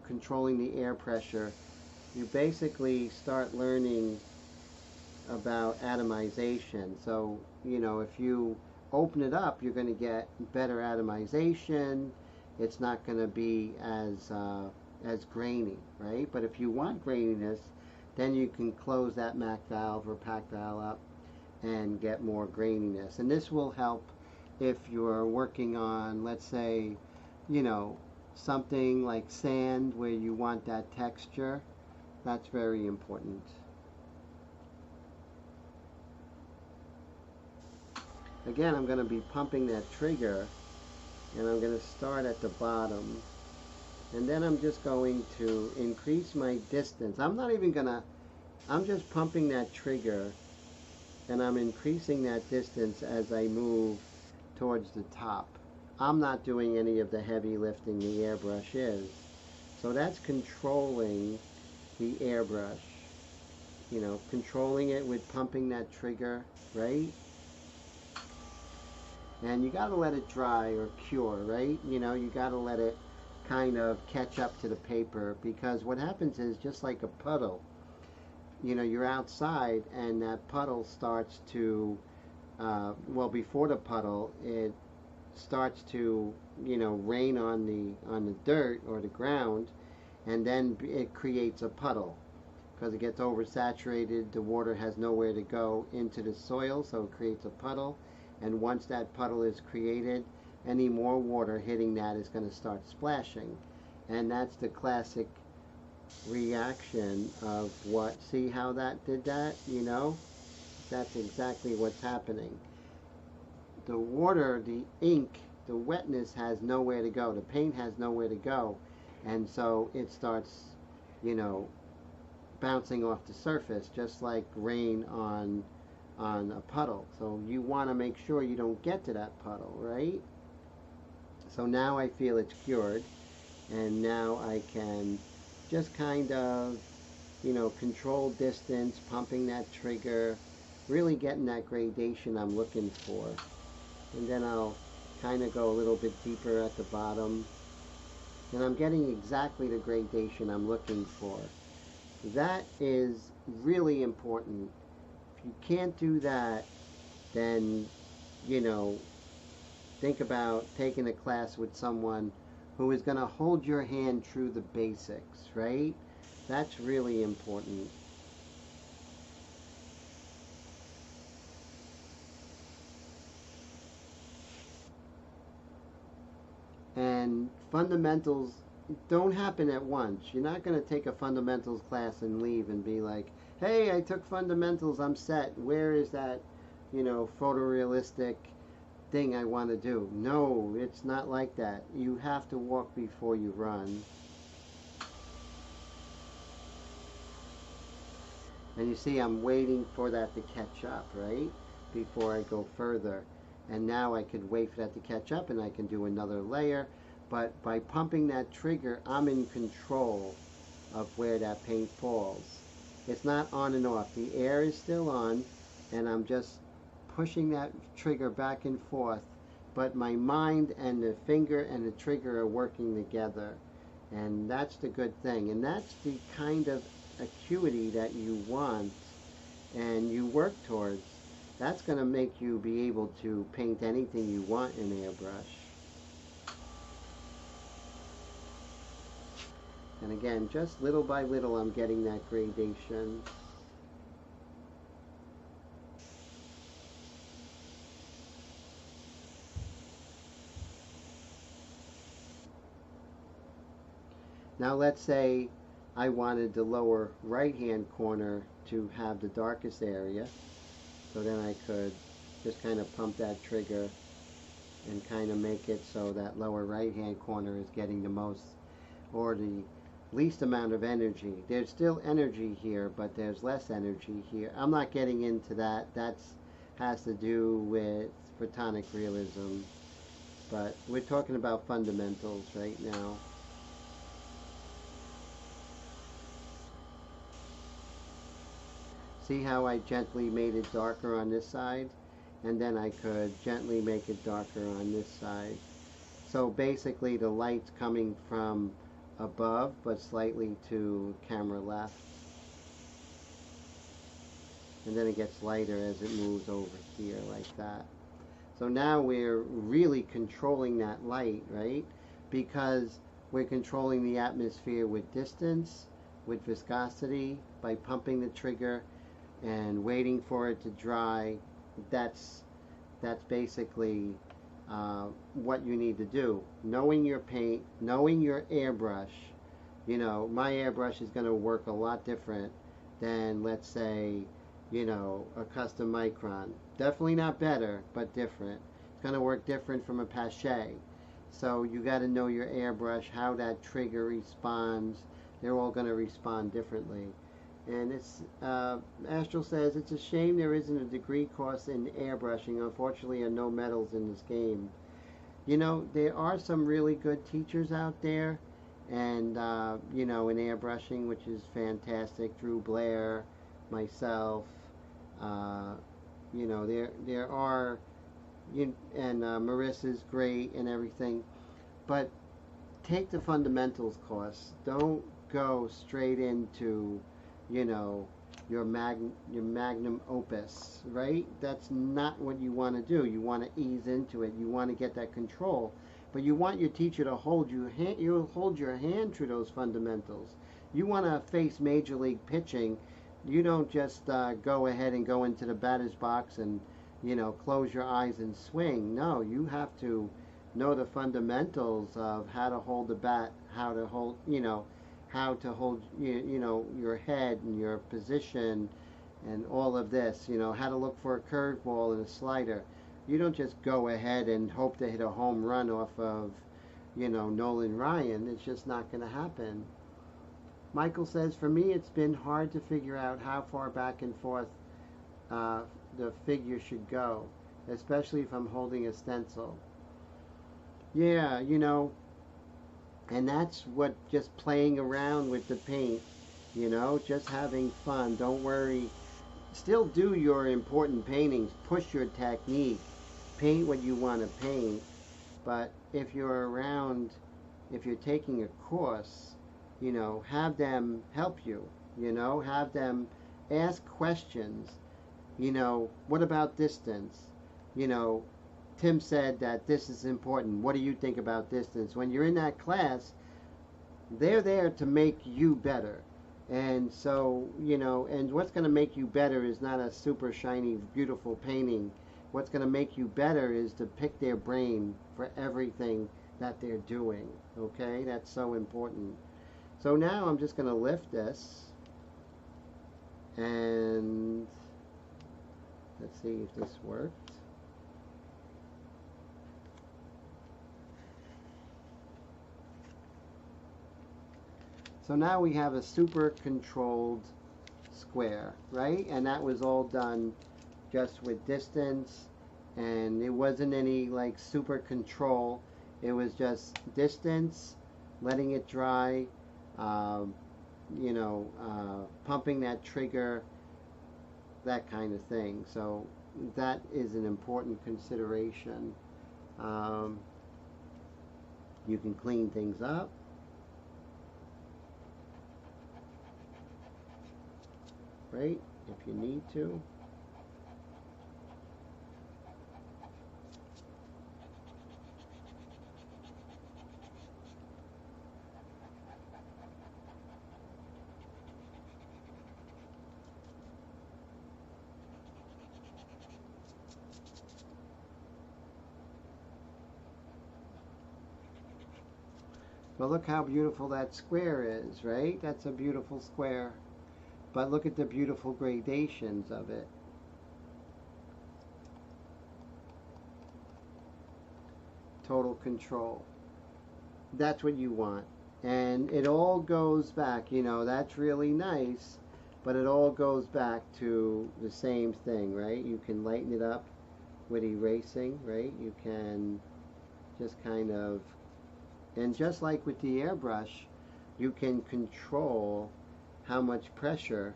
controlling the air pressure, you basically start learning about atomization. So, if you open it up, you're going to get better atomization. It's not going to be as grainy, right? But if you want graininess, then you can close that MAC valve or PAC valve up and get more graininess. And this will help if you're working on, let's say, something like sand where you want that texture. That's very important. Again, I'm going to be pumping that trigger, and I'm going to start at the bottom, and then I'm just going to increase my distance. I'm just pumping that trigger, and I'm increasing that distance as I move towards the top. I'm not doing any of the heavy lifting the airbrush is. So that's controlling the airbrush. Controlling it with pumping that trigger, right? And you gotta let it dry or cure, right? You gotta let it kind of catch up to the paper, because what happens is, just like a puddle, you're outside and that puddle starts to, before the puddle, it starts to, rain on the dirt or the ground, and then it creates a puddle because it gets oversaturated. The water has nowhere to go into the soil, so it creates a puddle. And once that puddle is created, any more water hitting that is going to start splashing. And that's the classic reaction of what, see how that did that, That's exactly what's happening. The water, the ink, the wetness has nowhere to go. The paint has nowhere to go. And so it starts, bouncing off the surface, just like rain on a puddle. So you want to make sure you don't get to that puddle, right? So now I feel it's cured, and now I can just kind of, control distance, pumping that trigger, really getting that gradation I'm looking for. And then I'll kind of go a little bit deeper at the bottom, and I'm getting exactly the gradation I'm looking for. That is really important. If you can't do that, then, think about taking a class with someone who is going to hold your hand through the basics, right? That's really important. And fundamentals don't happen at once. You're not going to take a fundamentals class and leave and be like, hey, I took fundamentals, I'm set. Where is that, photorealistic thing I want to do? No, it's not like that. You have to walk before you run. And you see, I'm waiting for that to catch up, right? Before I go further. And now I could wait for that to catch up, and I can do another layer. But by pumping that trigger, I'm in control of where that paint falls. It's not on and off. The air is still on, and I'm just pushing that trigger back and forth. But my mind and the finger and the trigger are working together. And that's the good thing. And that's the kind of acuity that you want and you work towards. That's going to make you be able to paint anything you want in airbrush. And again, just little by little, I'm getting that gradation. Now let's say I wanted the lower right-hand corner to have the darkest area. So then I could just kind of pump that trigger and kind of make it so that lower right-hand corner is getting the most, or the least amount of energy. There's still energy here, but there's less energy here. I'm not getting into that. That's has to do with photonic realism, but we're talking about fundamentals right now. See how I gently made it darker on this side, and then I could gently make it darker on this side. So basically the light's coming from above but slightly to camera left, and then it gets lighter as it moves over here like that. So now we're really controlling that light, right? Because we're controlling the atmosphere with distance, with viscosity, by pumping the trigger and waiting for it to dry. That's basically what you need to do. Knowing your paint, knowing your airbrush. You know, my airbrush is going to work a lot different than, let's say, you know, a custom micron. Definitely not better, but different. It's going to work different from a Pache. So you got to know your airbrush, how that trigger responds. They're all going to respond differently. And it's Astral says it's a shame there isn't a degree course in airbrushing. Unfortunately, there are no medals in this game. You know, there are some really good teachers out there, and you know, in airbrushing, which is fantastic. Drew Blair, myself. You know, there are, and Marissa's great and everything, but take the fundamentals course. Don't go straight into, you know, your magnum opus, right? That's not what you want to do. You want to ease into it. You want to get that control, but you want your teacher to hold you. You'll hold your hand through those fundamentals. You want to face major league pitching. You don't just go ahead and go into the batter's box and, you know, close your eyes and swing. No, you have to know the fundamentals of how to hold the bat, how to hold, you know, how to hold, you know, your head and your position and all of this, you know, how to look for a curveball and a slider. You don't just go ahead and hope to hit a home run off of, you know, Nolan Ryan. It's just not going to happen. Michael says, for me, it's been hard to figure out how far back and forth the figure should go, especially if I'm holding a stencil. Yeah, you know, and that's what just playing around with the paint, you know, just having fun. Don't worry. Still do your important paintings. Push your technique. Paint what you want to paint. But if you're around, if you're taking a course, you know, have them help you, you know, have them ask questions. You know, what about distance? You know, Tim said that this is important. What do you think about distance? When you're in that class, they're there to make you better. And so, you know, and what's going to make you better is not a super shiny, beautiful painting. What's going to make you better is to pick their brain for everything that they're doing. Okay? That's so important. So now I'm just going to lift this. And let's see if this worked. So now we have a super controlled square, right? And that was all done just with distance, and it wasn't any like super control. It was just distance, letting it dry, you know, pumping that trigger, that kind of thing. So that is an important consideration. You can clean things up. Right, if you need to. But look how beautiful that square is, right? That's a beautiful square. But look at the beautiful gradations of it. Total control. That's what you want. And it all goes back, you know, that's really nice, but it all goes back to the same thing, right? You can lighten it up with erasing, right? You can just kind of, and just like with the airbrush, you can control how much pressure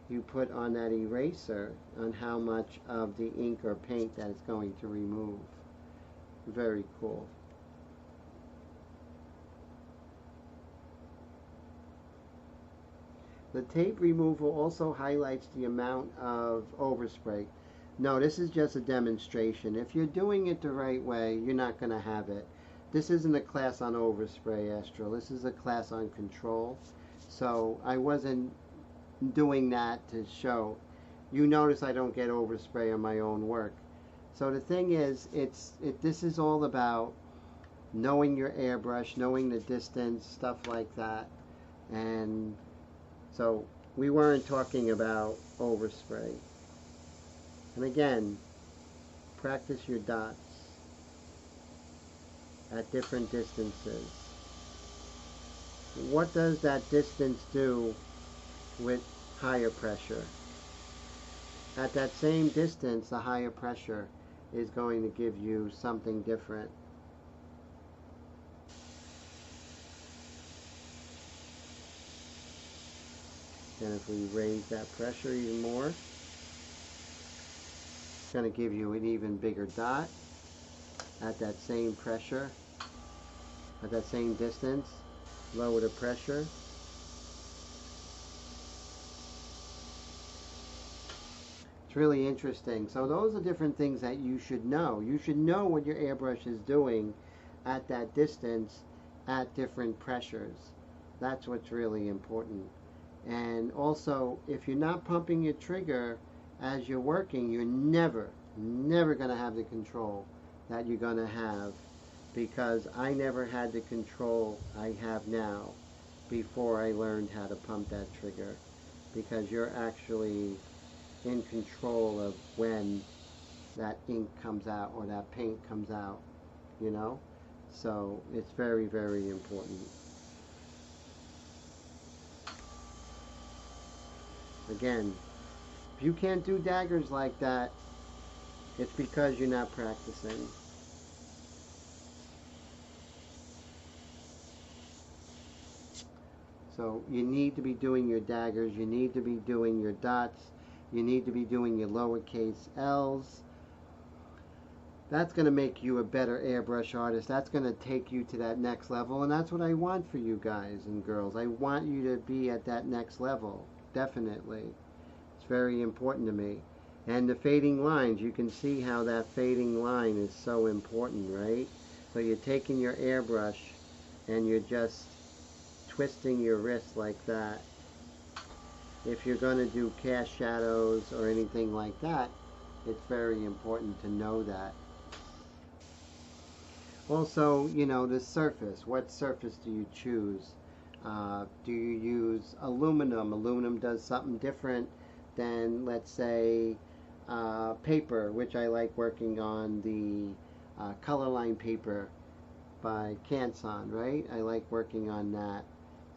you put on that eraser on how much of the ink or paint that it's going to remove. Very cool. The tape removal also highlights the amount of overspray. No, this is just a demonstration. If you're doing it the right way, you're not going to have it. This isn't a class on overspray, Astral. This is a class on control. So I wasn't doing that to show. You notice I don't get overspray on my own work. So the thing is, this is all about knowing your airbrush, knowing the distance, stuff like that. And so we weren't talking about overspray. And again, practice your dots at different distances. What does that distance do with higher pressure? At that same distance, the higher pressure is going to give you something different. And if we raise that pressure even more, it's going to give you an even bigger dot at that same pressure, at that same distance. Lower the pressure. It's really interesting. So those are different things that you should know. You should know what your airbrush is doing at that distance at different pressures. That's what's really important. And also, if you're not pumping your trigger as you're working, you're never going to have the control that you're going to have, because I never had the control I have now before I learned how to pump that trigger, because you're actually in control of when that ink comes out or that paint comes out, you know? So it's very, very important. Again, if you can't do daggers like that, it's because you're not practicing. So you need to be doing your daggers, you need to be doing your dots, you need to be doing your lowercase L's. That's going to make you a better airbrush artist. That's going to take you to that next level, and that's what I want for you guys and girls. I want you to be at that next level. Definitely. It's very important to me. And the fading lines, you can see how that fading line is so important, right? So you're taking your airbrush and you're just twisting your wrist like that. If you're going to do cast shadows or anything like that, it's very important to know that. Also, you know, the surface. What surface do you choose? Do you use aluminum? Aluminum does something different than, let's say, paper, which I like working on the color line paper by Canson, right? I like working on that.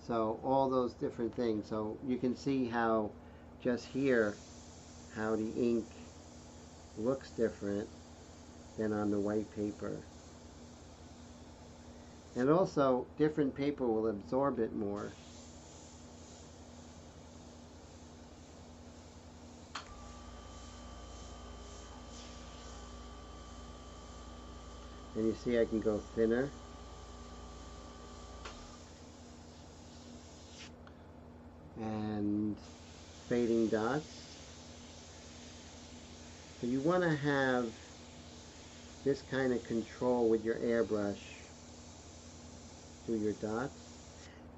So all those different things. So you can see how just here, how the ink looks different than on the white paper. And also, different paper will absorb it more. And you see I can go thinner. And fading dots. So you want to have this kind of control with your airbrush. Do your dots.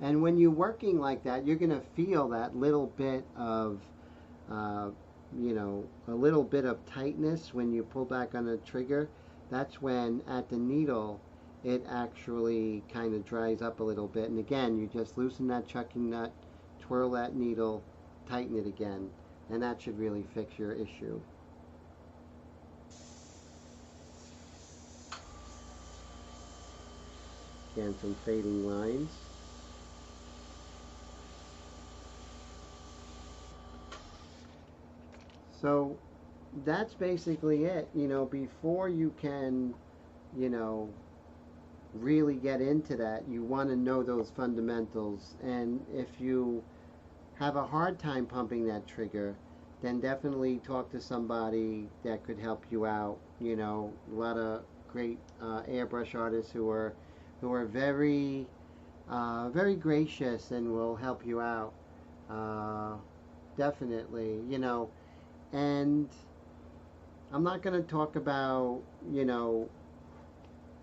And when you're working like that, you're going to feel that little bit of, you know, a little bit of tightness when you pull back on the trigger. That's when at the needle it actually kind of dries up a little bit. And again, you just loosen that chucking nut, twirl that needle, tighten it again, and that should really fix your issue. Again, some fading lines. So that's basically it. You know, before you can, you know, really get into that, you want to know those fundamentals. And if you have a hard time pumping that trigger, then definitely talk to somebody that could help you out. You know, a lot of great airbrush artists who are very very gracious and will help you out. Uh, Definitely, you know. And I'm not going to talk about, you know,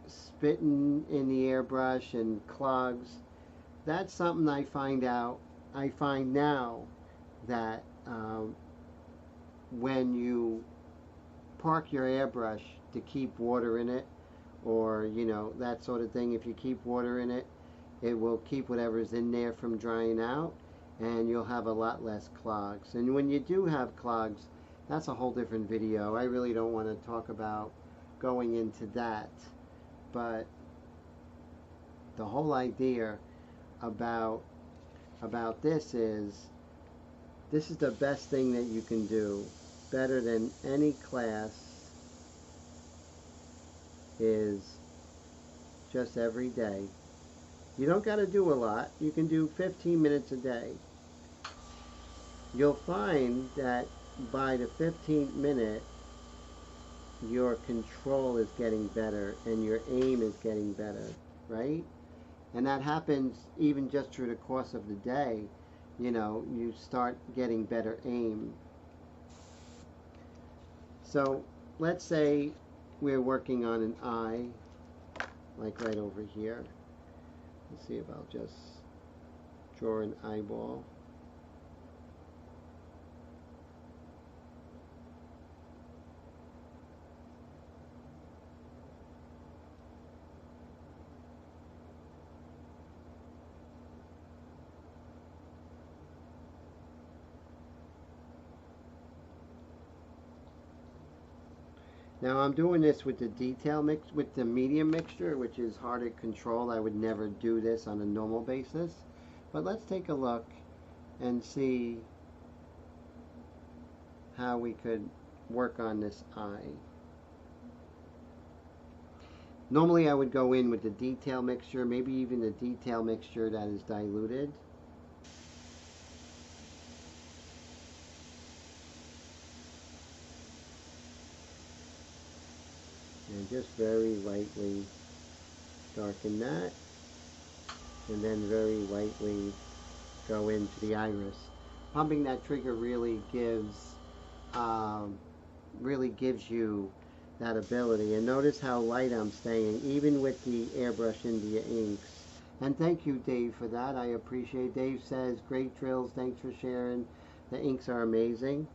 spitting in the airbrush and clogs. That's something I find now that when you park your airbrush to keep water in it, or, you know, that sort of thing, if you keep water in it, it will keep whatever's in there from drying out, and you'll have a lot less clogs. And when you do have clogs, that's a whole different video. I really don't want to talk about going into that, but the whole idea about this is the best thing that you can do, better than any class, is just every day. You don't got to do a lot. You can do 15 minutes a day. You'll find that by the 15th minute, your control is getting better and your aim is getting better, right? And that happens even just through the course of the day. You know, you start getting better aim. So let's say we're working on an eye, like right over here. Let's see if I'll just draw an eyeball. Now I'm doing this with the detail mix, with the medium mixture, which is harder to control. I would never do this on a normal basis. But let's take a look and see how we could work on this eye. Normally I would go in with the detail mixture, maybe even the detail mixture that is diluted. And just very lightly darken that, and then very lightly go into the iris. Pumping that trigger really gives you that ability. And notice how light I'm staying, even with the Airbrush India inks. And thank you, Dave, for that. I appreciate. Dave says, great drills, thanks for sharing. The inks are amazing.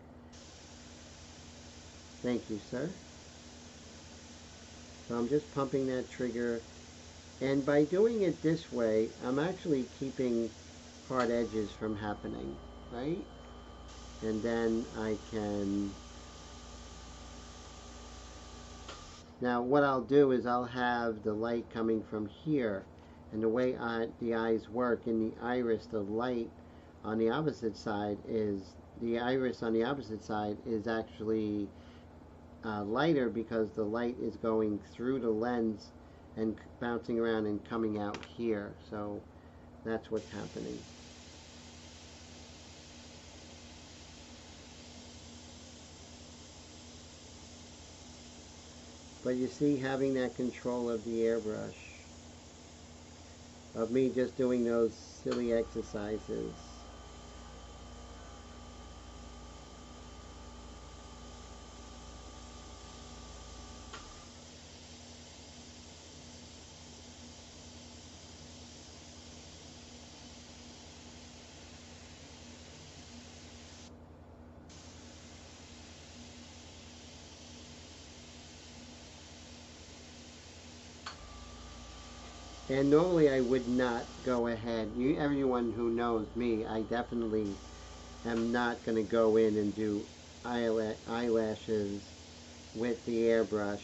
Thank you, sir. So I'm just pumping that trigger, and by doing it this way, I'm actually keeping hard edges from happening, right? And then I can, now what I'll do is I'll have the light coming from here, and the way the eyes work in the iris, the light on the opposite side is, the iris on the opposite side is actually lighter because the light is going through the lens and bouncing around and coming out here. So that's what's happening. But you see, having that control of the airbrush, of me just doing those silly exercises, and normally I would not go ahead. Everyone who knows me, I definitely am not going to go in and do eyelashes with the airbrush.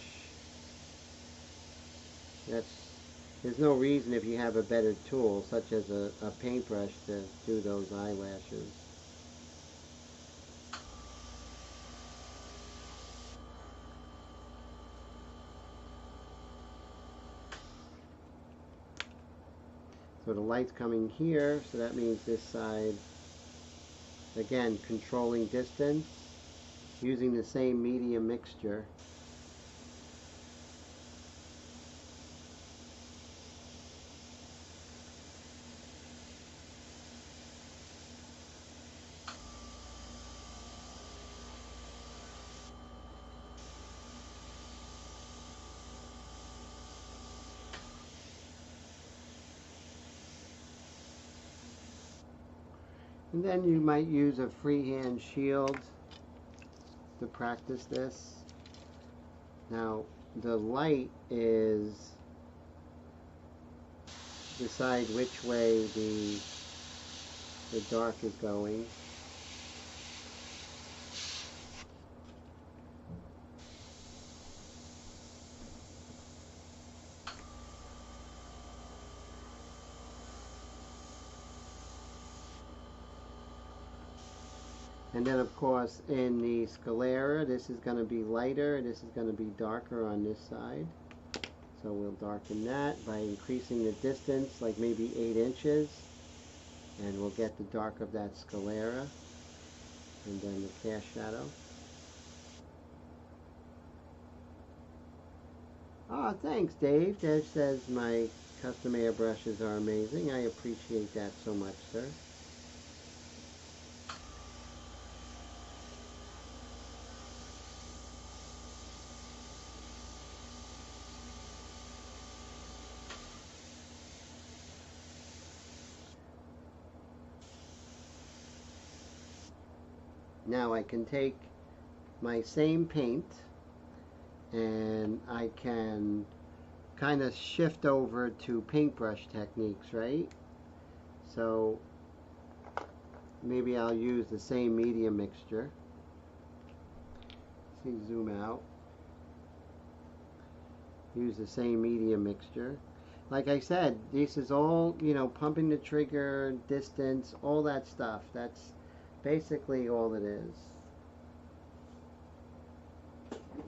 There's no reason, if you have a better tool, such as a paintbrush, to do those eyelashes. So the light's coming here, so that means this side, again, controlling distance, using the same medium mixture. And then you might use a freehand shield to practice this. Now, the light is decide which way the dark is going. And then of course in the sclera, this is going to be lighter, this is going to be darker on this side. So we'll darken that by increasing the distance, like maybe 8 inches. And we'll get the dark of that sclera. And then the cast shadow. Ah, thanks Dave. Dave says my custom airbrushes are amazing. I appreciate that so much, sir. Now I can take my same paint and I can kind of shift over to paintbrush techniques, right? So maybe I'll use the same medium mixture. See, zoom out. Use the same medium mixture. Like I said, this is all, you know, pumping the trigger, distance, all that stuff. That's basically all it is.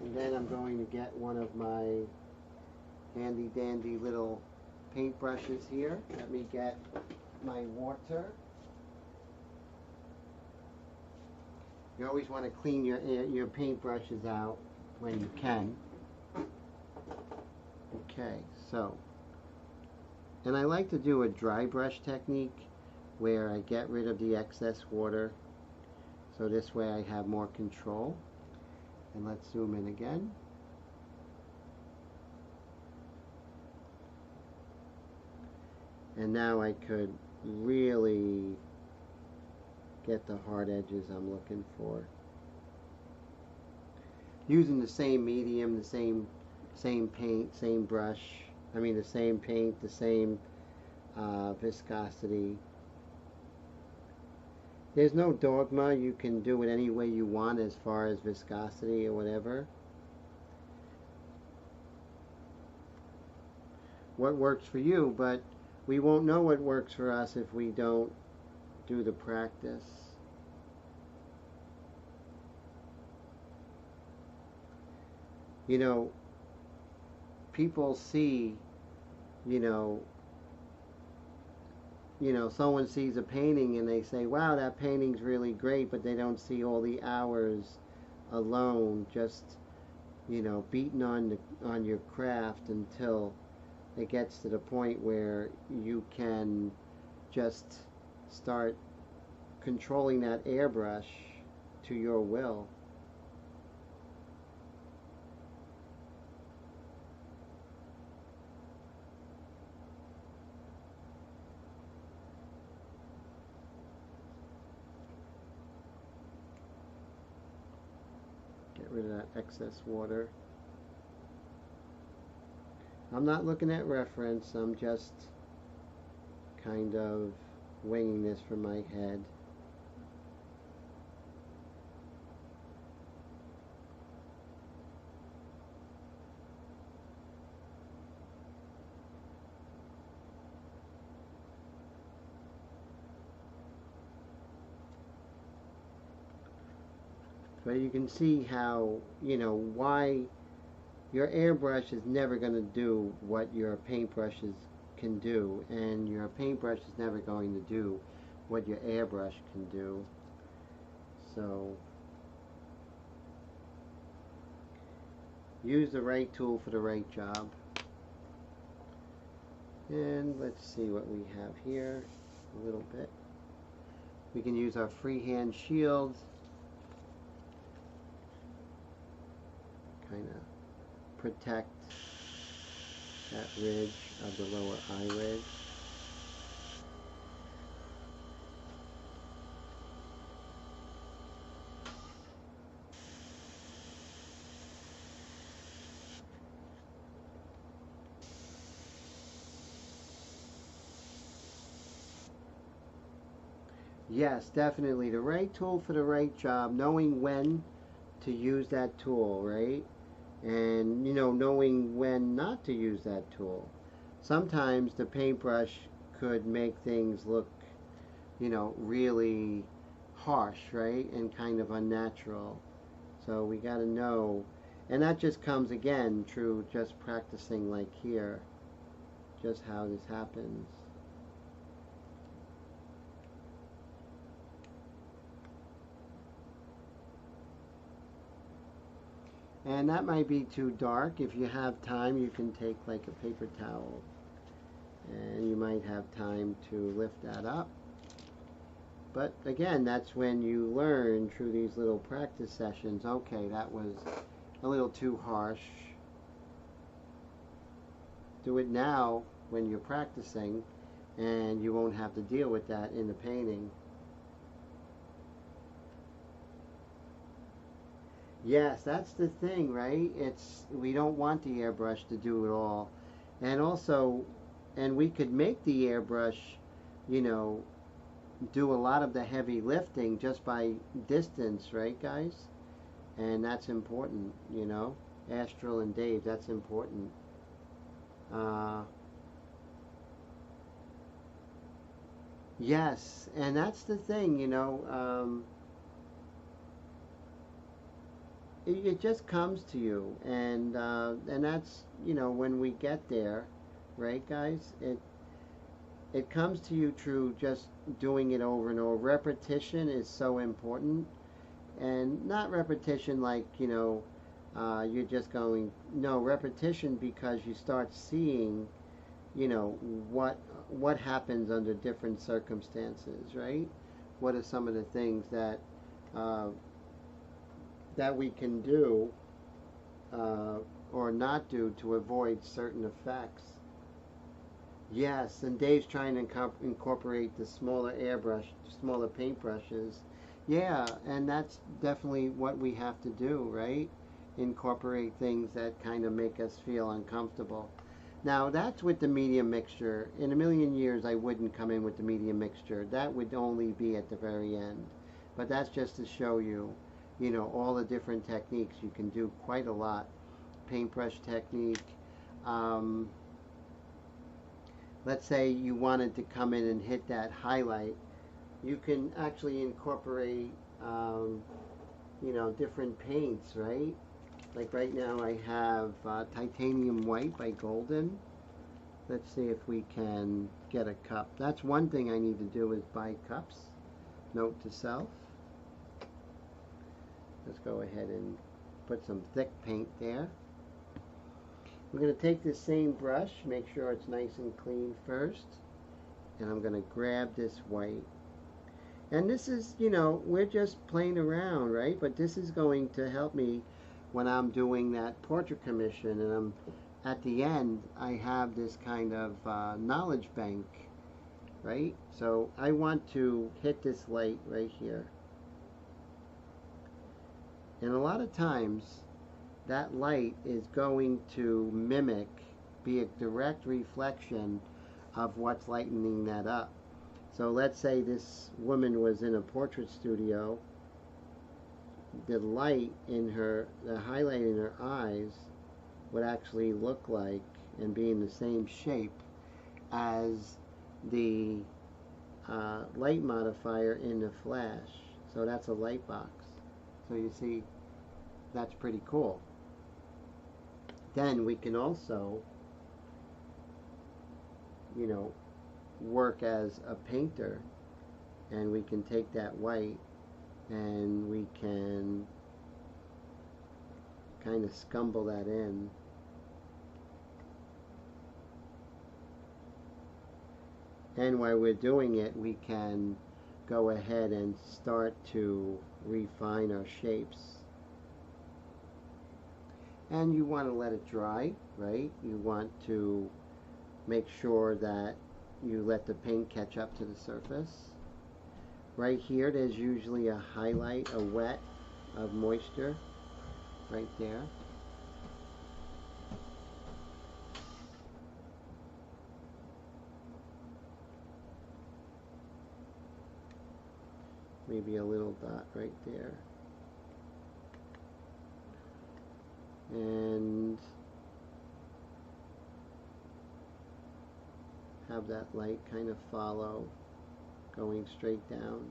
And then I'm going to get one of my handy dandy little paint brushes here. Let me get my water. You always want to clean your paint brushes out when you can. Okay, so, and I like to do a dry brush technique where I get rid of the excess water, so this way I have more control. And let's zoom in again. And now I could really get the hard edges I'm looking for. Using the same medium, the same paint, same brush. I mean the same paint, the same viscosity. There's no dogma. You can do it any way you want as far as viscosity or whatever. What works for you, but we won't know what works for us if we don't do the practice. You know, people see, you know, someone sees a painting and they say, wow, that painting's really great, but they don't see all the hours alone just, you know, beating on your craft until it gets to the point where you can just start controlling that airbrush to your will. Get rid of that excess water. I'm not looking at reference, I'm just kind of winging this from my head. But you can see how, you know, why your airbrush is never going to do what your paintbrushes can do, and your paintbrush is never going to do what your airbrush can do. So use the right tool for the right job. And let's see what we have here a little bit. We can use our freehand shield, kind of protect that ridge of the lower eyelid. Yes, definitely. The right tool for the right job, knowing when to use that tool, right? And, you know, knowing when not to use that tool. Sometimes the paintbrush could make things look, you know, really harsh, right? And kind of unnatural. So we got to know. And that just comes, again, through just practicing like here, just how this happens. And that might be too dark. If you have time, you can take like a paper towel and you might have time to lift that up. But again, that's when you learn through these little practice sessions, okay, that was a little too harsh. Do it now when you're practicing and you won't have to deal with that in the painting. Yes, that's the thing, right? We don't want the airbrush to do it all. And also, and we could make the airbrush, you know, do a lot of the heavy lifting just by distance, right, guys? And that's important, you know. Astral and Dave, that's important. Yes, and that's the thing, you know. It just comes to you, and that's, you know, when we get there, right, guys? It comes to you through just doing it over and over. Repetition is so important, and not repetition like, you know, you're just going, no, repetition because you start seeing, you know, what happens under different circumstances, right? What are some of the things that that we can do or not do to avoid certain effects. Yes, and Dave's trying to incorporate the smaller airbrush, smaller paintbrushes. Yeah, and that's definitely what we have to do, right? Incorporate things that kind of make us feel uncomfortable. Now, that's with the medium mixture. In a million years, I wouldn't come in with the medium mixture. That would only be at the very end. But that's just to show you, you know, all the different techniques. You can do quite a lot. Paintbrush technique. Let's say you wanted to come in and hit that highlight. You can actually incorporate, you know, different paints, right? Like right now I have Titanium White by Golden. Let's see if we can get a cup. That's one thing I need to do is buy cups. Note to self. Let's go ahead and put some thick paint there. We're going to take this same brush, make sure it's nice and clean first, and I'm going to grab this white. And this is, you know, we're just playing around, right? But this is going to help me when I'm doing that portrait commission, and at the end I have this kind of knowledge bank, right? So I want to hit this light right here. And a lot of times that light is going to mimic, be a direct reflection of what's lightening that up. So let's say this woman was in a portrait studio. The light in her, the highlight in her eyes would actually look like and be in the same shape as the light modifier in the flash. So that's a light box. So you see, that's pretty cool. Then we can also you know, work as a painter, and we can take that white and we can kind of scumble that in. And while we're doing it, we can go ahead and start to refine our shapes. And you want to let it dry, right? You want to make sure that you let the paint catch up to the surface. Right here, there's usually a highlight, a wet of moisture right there. Maybe a little dot right there. And have that light kind of follow, going straight down.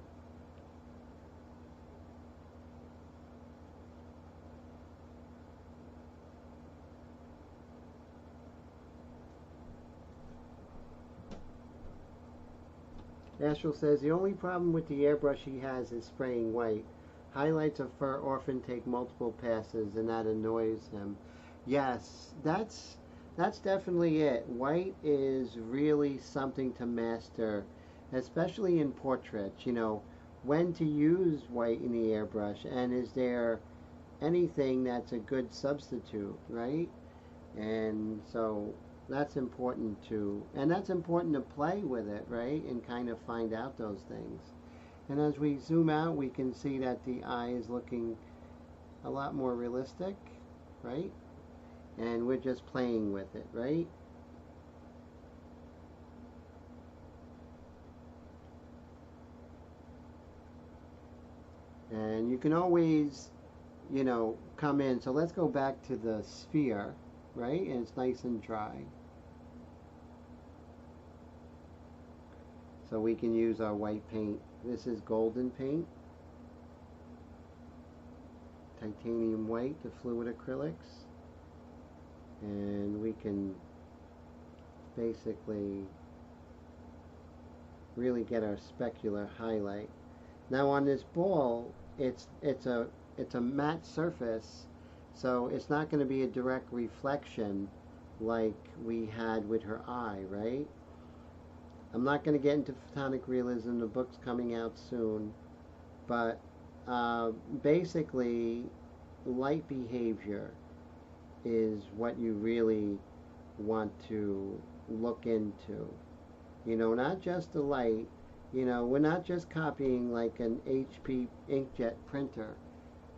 Astral says the only problem with the airbrush he has is spraying white. Highlights of fur often take multiple passes and that annoys him. Yes, that's definitely it. White is really something to master, especially in portraits. You know, when to use white in the airbrush, and is there anything that's a good substitute, right? And so that's important to, and that's important to play with it, right? And kind of find out those things. And as we zoom out, we can see that the eye is looking a lot more realistic, right? And we're just playing with it, right? And you can always, you know, come in. So let's go back to the sphere, right? And it's nice and dry. So we can use our white paint. This is golden paint. Titanium white, the fluid acrylics. And we can basically really get our specular highlight. Now on this ball, it's a matte surface, so it's not going to be a direct reflection like we had with her eye, right? I'm not going to get into photonic realism. The book's coming out soon, but basically, light behavior is what you really want to look into. You know, not just the light. You know, we're not just copying like an HP inkjet printer.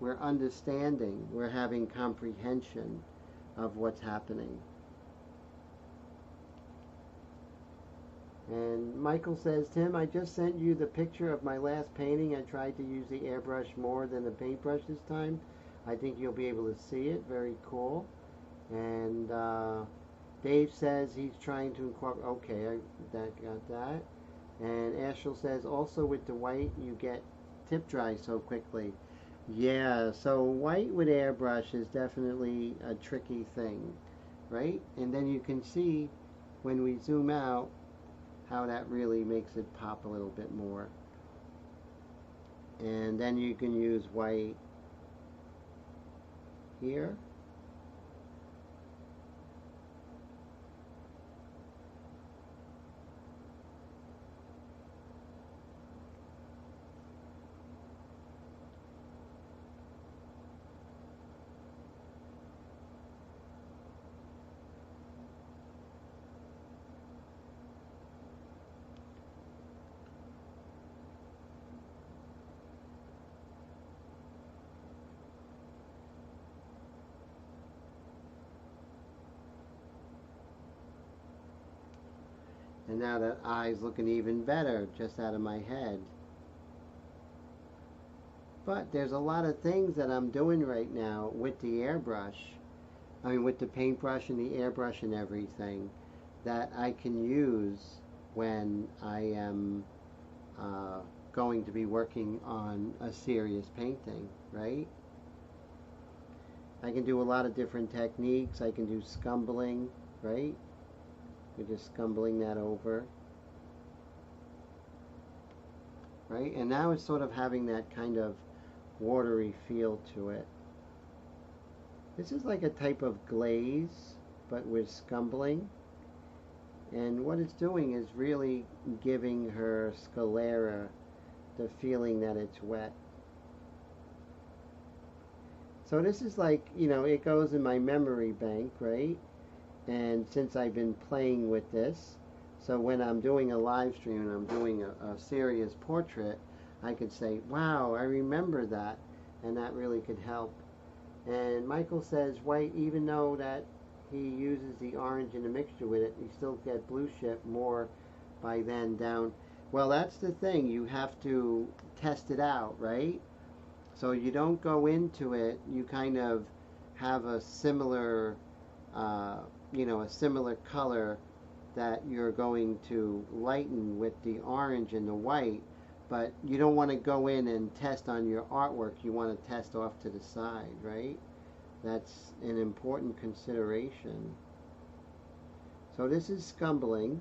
We're understanding, we're having comprehension of what's happening. And Michael says, Tim, I just sent you the picture of my last painting. I tried to use the airbrush more than the paintbrush this time. I think you'll be able to see it. Very cool. And Dave says he's trying to incorporate. Okay, I got that. And Ashel says, also with the white, you get tip dry so quickly. Yeah, so white with airbrush is definitely a tricky thing, right? And then you can see when we zoom out how that really makes it pop a little bit more. And then you can use white here. And now that eye's looking even better just out of my head. But there's a lot of things that I'm doing right now with the airbrush. I mean with the paintbrush and the airbrush and everything that I can use when I am going to be working on a serious painting, right? I can do a lot of different techniques. I can do scumbling, right? We're just scumbling that over. Right? And now it's sort of having that kind of watery feel to it. This is like a type of glaze, but with scumbling. And what it's doing is really giving her sclera the feeling that it's wet. So this is like, it goes in my memory bank, right? And since I've been playing with this, so when I'm doing a live stream and I'm doing a serious portrait, I could say, wow, I remember that. And that really could help. And Michael says white, even though that he uses the orange in the mixture with it, you still get blue shift more by then down. Well, that's the thing. You have to test it out, right? So you don't go into it. You kind of have a similar, a similar color that you're going to lighten with the orange and the white. But you don't want to go in and test on your artwork. You want to test off to the side, right? That's an important consideration. So this is scumbling.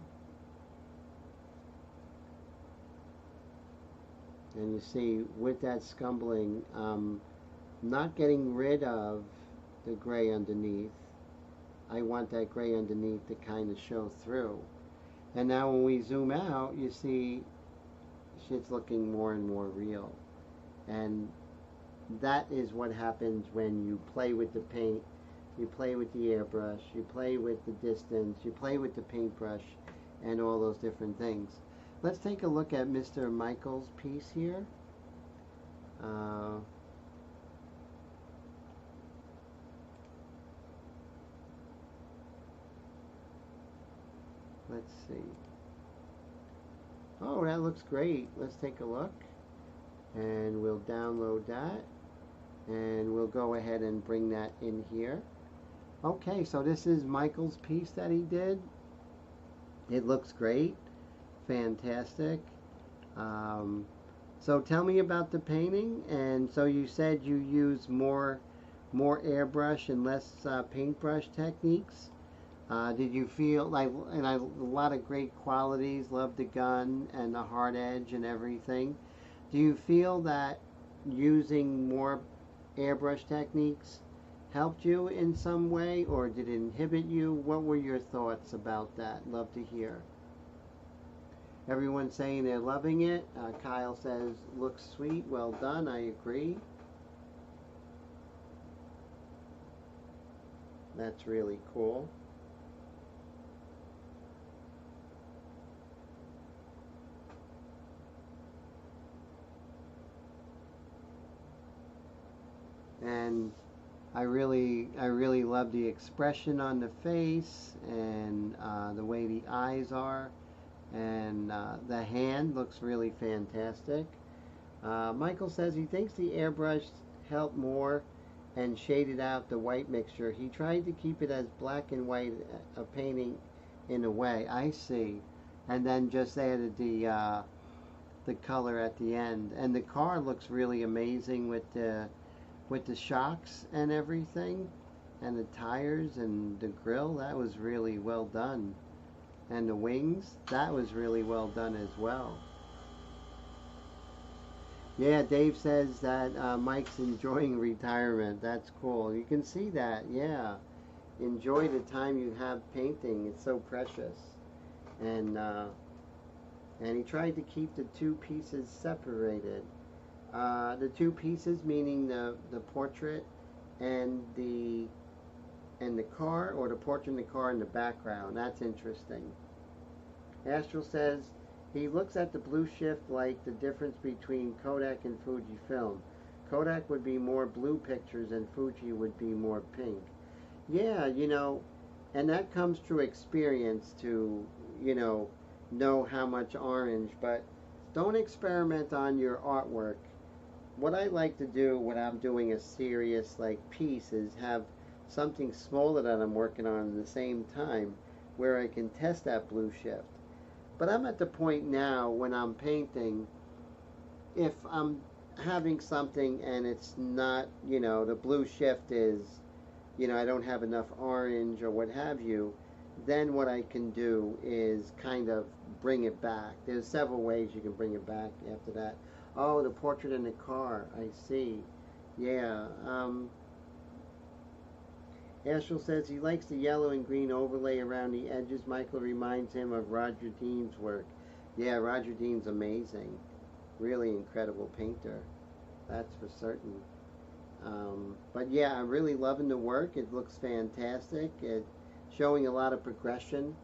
And you see, with that scumbling, not getting rid of the gray underneath. I want that gray underneath to kind of show through. And now when we zoom out, you see it's looking more and more real. And that is what happens when you play with the paint, you play with the airbrush, you play with the distance, you play with the paintbrush, and all those different things. Let's take a look at Mr. Michael's piece here. Let's see. Oh, that looks great. Let's take a look. And we'll download that. And we'll go ahead and bring that in here. Okay, so this is Michael's piece that he did. It looks great. Fantastic. So tell me about the painting. And so you said you use more airbrush and less paintbrush techniques. Did you feel like, and a lot of great qualities, love the gun and the hard edge and everything. Do you feel that using more airbrush techniques helped you in some way, or did it inhibit you? What were your thoughts about that? Love to hear. Everyone's saying they're loving it. Kyle says, looks sweet, well done. I agree. That's really cool. And I really love the expression on the face and the way the eyes are, and the hand looks really fantastic. Michael says he thinks the airbrush helped more and shaded out the white mixture. He tried to keep it as black and white a painting in a way. I see, and then just added the color at the end. And the car looks really amazing with the shocks and everything, and the tires and the grill. That was really well done. And the wings, that was really well done as well. Yeah, Dave says that Mike's enjoying retirement. That's cool. You can see that, yeah. Enjoy the time you have painting. It's so precious. And he tried to keep the two pieces separated. The two pieces, meaning the portrait and the car, or the portrait and the car in the background. That's interesting. Astral says he looks at the blue shift like the difference between Kodak and Fujifilm. Kodak would be more blue pictures and Fuji would be more pink. Yeah, and that comes through experience to, know how much orange, but don't experiment on your artwork. What I like to do when I'm doing a serious piece is have something smaller that I'm working on at the same time where I can test that blue shift. But I'm at the point now when I'm painting, if I'm having something and it's not, the blue shift is, I don't have enough orange or what have you, then what I can do is kind of bring it back. There's several ways you can bring it back after that. Oh, the portrait in the car. I see. Yeah. Astral says he likes the yellow and green overlay around the edges. Michael reminds him of Roger Dean's work. Yeah, Roger Dean's amazing. Really incredible painter. That's for certain. But yeah, I'm really loving the work. It looks fantastic. It's showing a lot of progression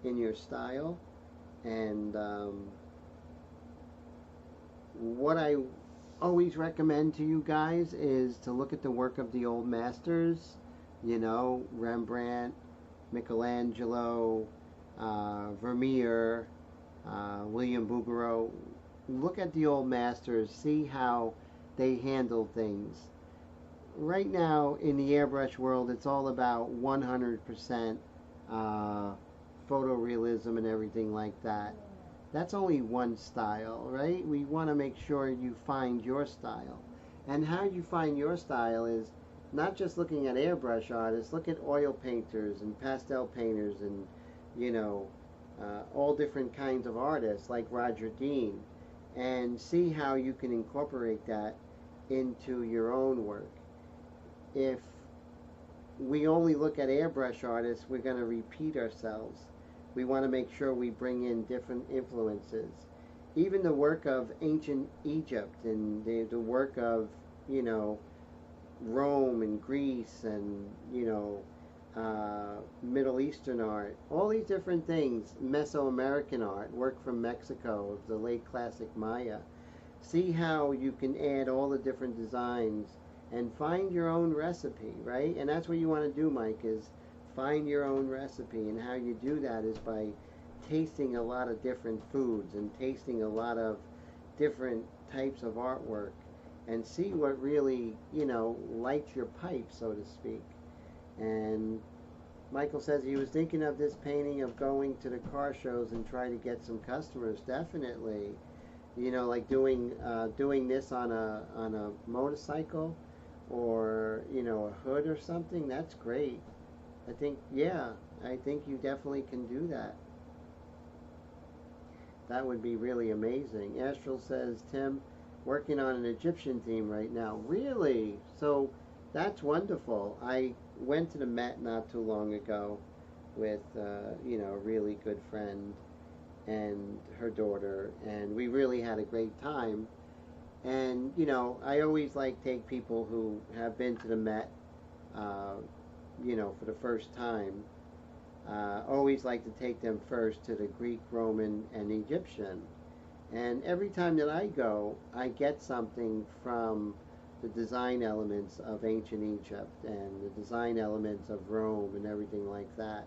in your style. And what I always recommend to you guys is to look at the work of the old masters. You know, Rembrandt, Michelangelo, Vermeer, William Bouguereau. Look at the old masters, see how they handle things. Right now in the airbrush world, it's all about 100% photorealism and everything like that. That's only one style, right? We want to make sure you find your style. And how you find your style is not just looking at airbrush artists. Look at oil painters and pastel painters and, you know, all different kinds of artists like Roger Dean, and see how you can incorporate that into your own work. If we only look at airbrush artists, we're going to repeat ourselves. We want to make sure we bring in different influences. Even the work of ancient Egypt and the work of, you know, Rome and Greece and, you know, Middle Eastern art, all these different things, Mesoamerican art, work from Mexico, of the late classic Maya. See how you can add all the different designs and find your own recipe, right? And that's what you want to do, Mike, is find your own recipe. And how you do that is by tasting a lot of different foods and tasting a lot of different types of artwork, and see what really, you know, lights your pipe, so to speak. And Michael says he was thinking of this painting of going to the car shows and try to get some customers. Definitely, you know, like doing this on a motorcycle, or, you know, a hood or something. That's great. I think, yeah, I think you definitely can do that. That would be really amazing. Astral says, Tim, working on an Egyptian theme right now. Really? So that's wonderful. I went to the Met not too long ago with, you know, a really good friend and her daughter, and we really had a great time. And, you know, I always like take people who have been to the Met, you know, for the first time. Always like to take them first to the Greek, Roman, and Egyptian. And every time that I go, I get something from the design elements of ancient Egypt and the design elements of Rome and everything like that.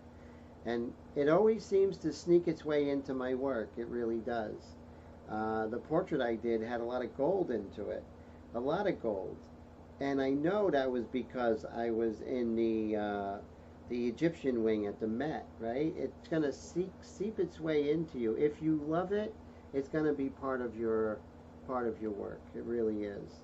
And it always seems to sneak its way into my work. It really does. The portrait I did had a lot of gold into it. A lot of gold. And I know that was because I was in the Egyptian wing at the Met, right? It's going to seep its way into you. If you love it, it's going to be part of your work. It really is.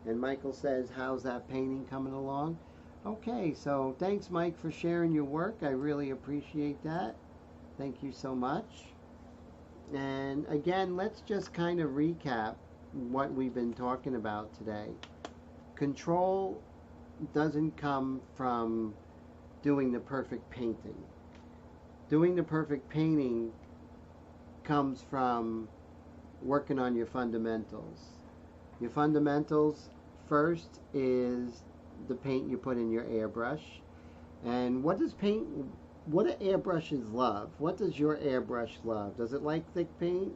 And Michael says, how's that painting coming along? Okay, so thanks, Mike, for sharing your work. I really appreciate that. Thank you so much. And again, let's just kind of recap what we've been talking about today. Control doesn't come from doing the perfect painting. Doing the perfect painting comes from working on your fundamentals. Your fundamentals first is the paint you put in your airbrush. And what do airbrushes love? What does your airbrush love? Does it like thick paint?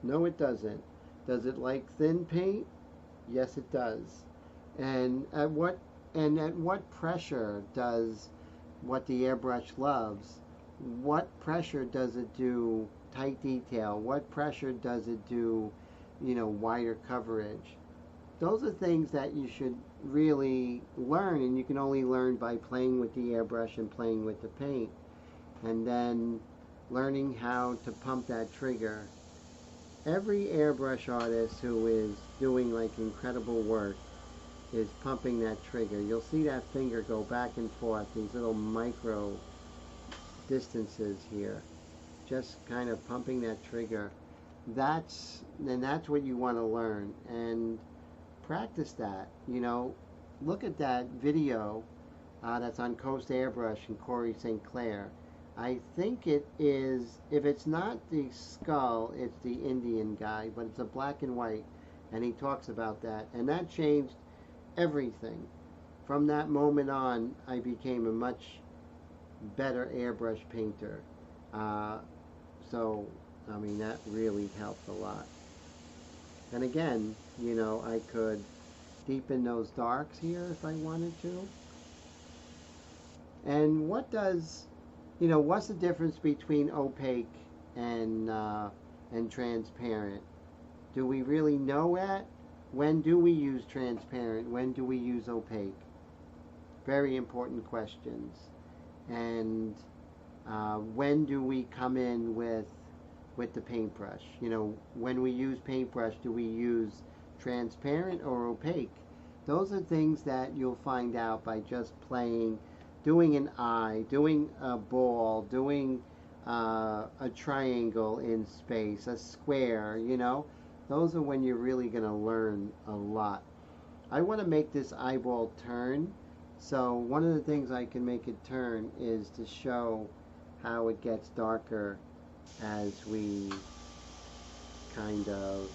No, it doesn't. Does it like thin paint? Yes, it does. And at what pressure does what the airbrush loves? What pressure does it do tight detail? What pressure does it do, you know, wider coverage? Those are things that you should really learn, and you can only learn by playing with the airbrush and playing with the paint, and then learning how to pump that trigger. Every airbrush artist who is doing like incredible work is pumping that trigger. You'll see that finger go back and forth, these little micro distances here. Just kind of pumping that trigger. That's what you want to learn, and practice that. You know, look at that video that's on Coast Airbrush and Corey St. Clair. I think it is, if it's not the skull, it's the Indian guy, but it's a black and white, and he talks about that, and that changed everything. From that moment on, I became a much better airbrush painter. So, I mean, that really helped a lot. And again, you know, I could deepen those darks here if I wanted to. And what does, you know, what's the difference between opaque and transparent? Do we really know that? When do we use transparent? When do we use opaque? Very important questions. And when do we come in with the paintbrush? You know, when we use paintbrush, do we use transparent or opaque? Those are things that you'll find out by just playing, doing an eye, doing a ball, doing a triangle in space, a square, you know. Those are when you're really going to learn a lot. I want to make this eyeball turn, so one of the things I can make it turn is to show how it gets darker as we kind of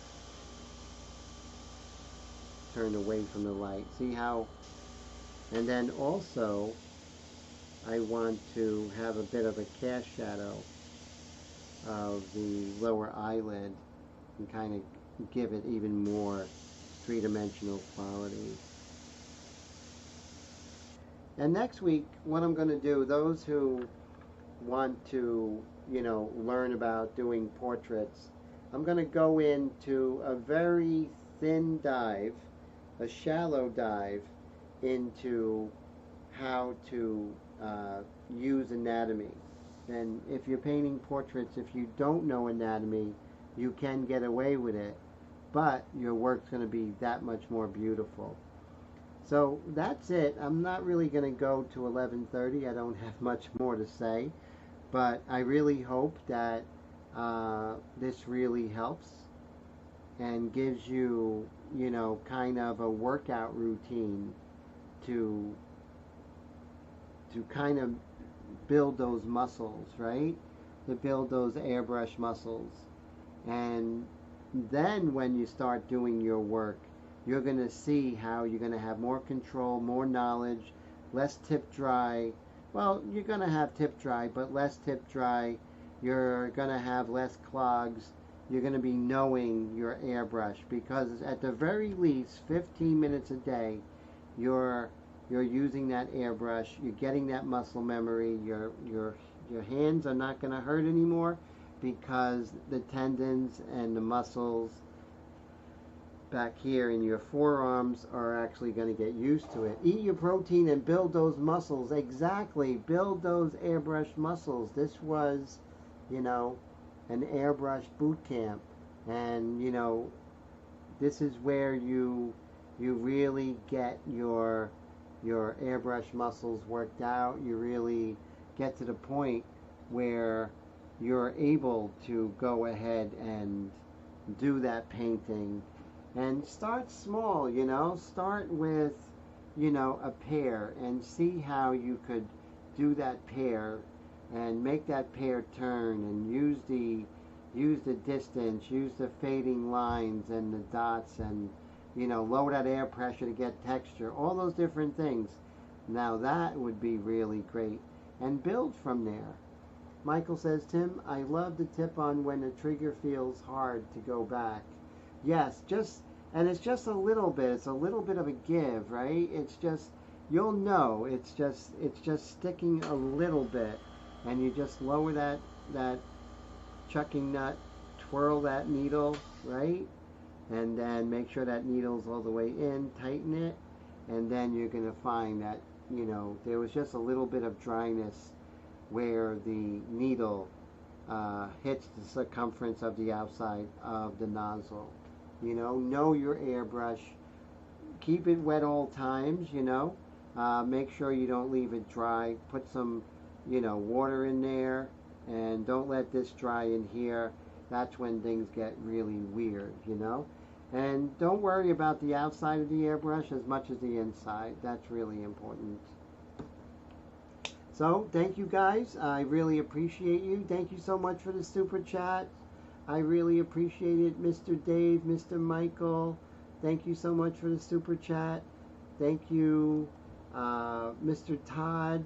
turn away from the light. See how? And then also I want to have a bit of a cast shadow of the lower eyelid and kind of give it even more three-dimensional quality. And next week, what I'm going to do, those who want to, you know, learn about doing portraits, I'm going to go into a very thin dive, a shallow dive into how to use anatomy. And if you're painting portraits, if you don't know anatomy, you can get away with it, but your work's going to be that much more beautiful. So that's it. I'm not really going to go to 11:30. I don't have much more to say, but I really hope that this really helps and gives you, you know, kind of a workout routine to kind of build those muscles, right? To build those airbrush muscles. And then when you start doing your work, you're going to see how you're going to have more control, more knowledge, less tip dry. Well, you're going to have tip dry, but less tip dry. You're going to have less clogs. You're going to be knowing your airbrush, because at the very least 15 minutes a day you're using that airbrush. You're getting that muscle memory. Your hands are not going to hurt anymore, because the tendons and the muscles back here in your forearms are actually going to get used to it. Eat your protein and build those muscles. Exactly. Build those airbrush muscles. This was, you know, an airbrush boot camp. And, you know, this is where you really get your airbrush muscles worked out. You really get to the point where you're able to go ahead and do that painting. And start small, you know. Start with, you know, a pear, and see how you could do that pear and make that pear turn, and use the distance, use the fading lines and the dots, and, you know, lower that air pressure to get texture, all those different things. Now that would be really great. And build from there. Michael says, Tim, I love the tip on when the trigger feels hard to go back. Yes, and it's just a little bit. It's a little bit of a give, right? It's just, you'll know. It's just sticking a little bit, and you just lower that chucking nut, twirl that needle, right? And then make sure that needle's all the way in, tighten it, and then you're gonna find that, you know, there was just a little bit of dryness where the needle hits the circumference of the outside of the nozzle. You know your airbrush. Keep it wet all times, you know. Make sure you don't leave it dry. Put some water in there, and don't let this dry in here. That's when things get really weird. And don't worry about the outside of the airbrush as much as the inside. That's really important. So, thank you guys. I really appreciate you. Thank you so much for the super chat. I really appreciate it. Mr. Dave, Mr. Michael, thank you so much for the super chat. Thank you, Mr. Todd.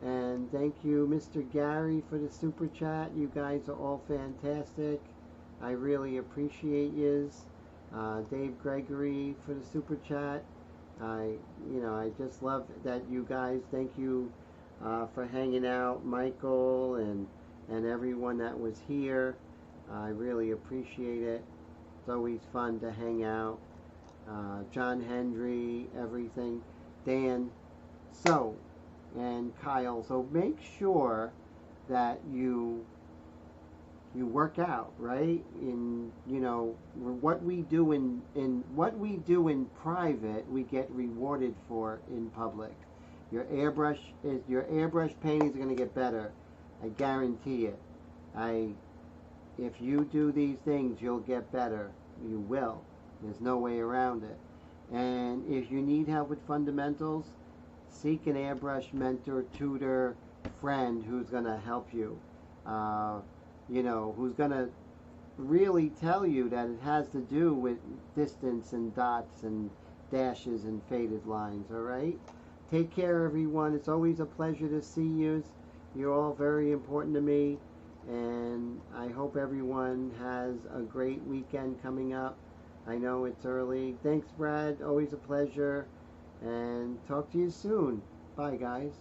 And thank you, Mr. Gary, for the super chat. You guys are all fantastic. I really appreciate yous. Dave Gregory for the super chat. I just love that you guys. Thank you for hanging out, Michael and everyone that was here. I really appreciate it. It's always fun to hang out. John Hendry, everything. Dan. And Kyle. So make sure that you work out, right? In what we do in private, we get rewarded for in public. Your airbrush paintings are going to get better. I guarantee it. If you do these things, you'll get better. You will. There's no way around it. And if you need help with fundamentals, seek an airbrush mentor, tutor, friend who's going to help you. Who's going to really tell you that it has to do with distance and dots and dashes and faded lines, all right? Take care, everyone. It's always a pleasure to see you. You're all very important to me, and I hope everyone has a great weekend coming up. I know it's early. Thanks, Brad. Always a pleasure, and talk to you soon. Bye, guys.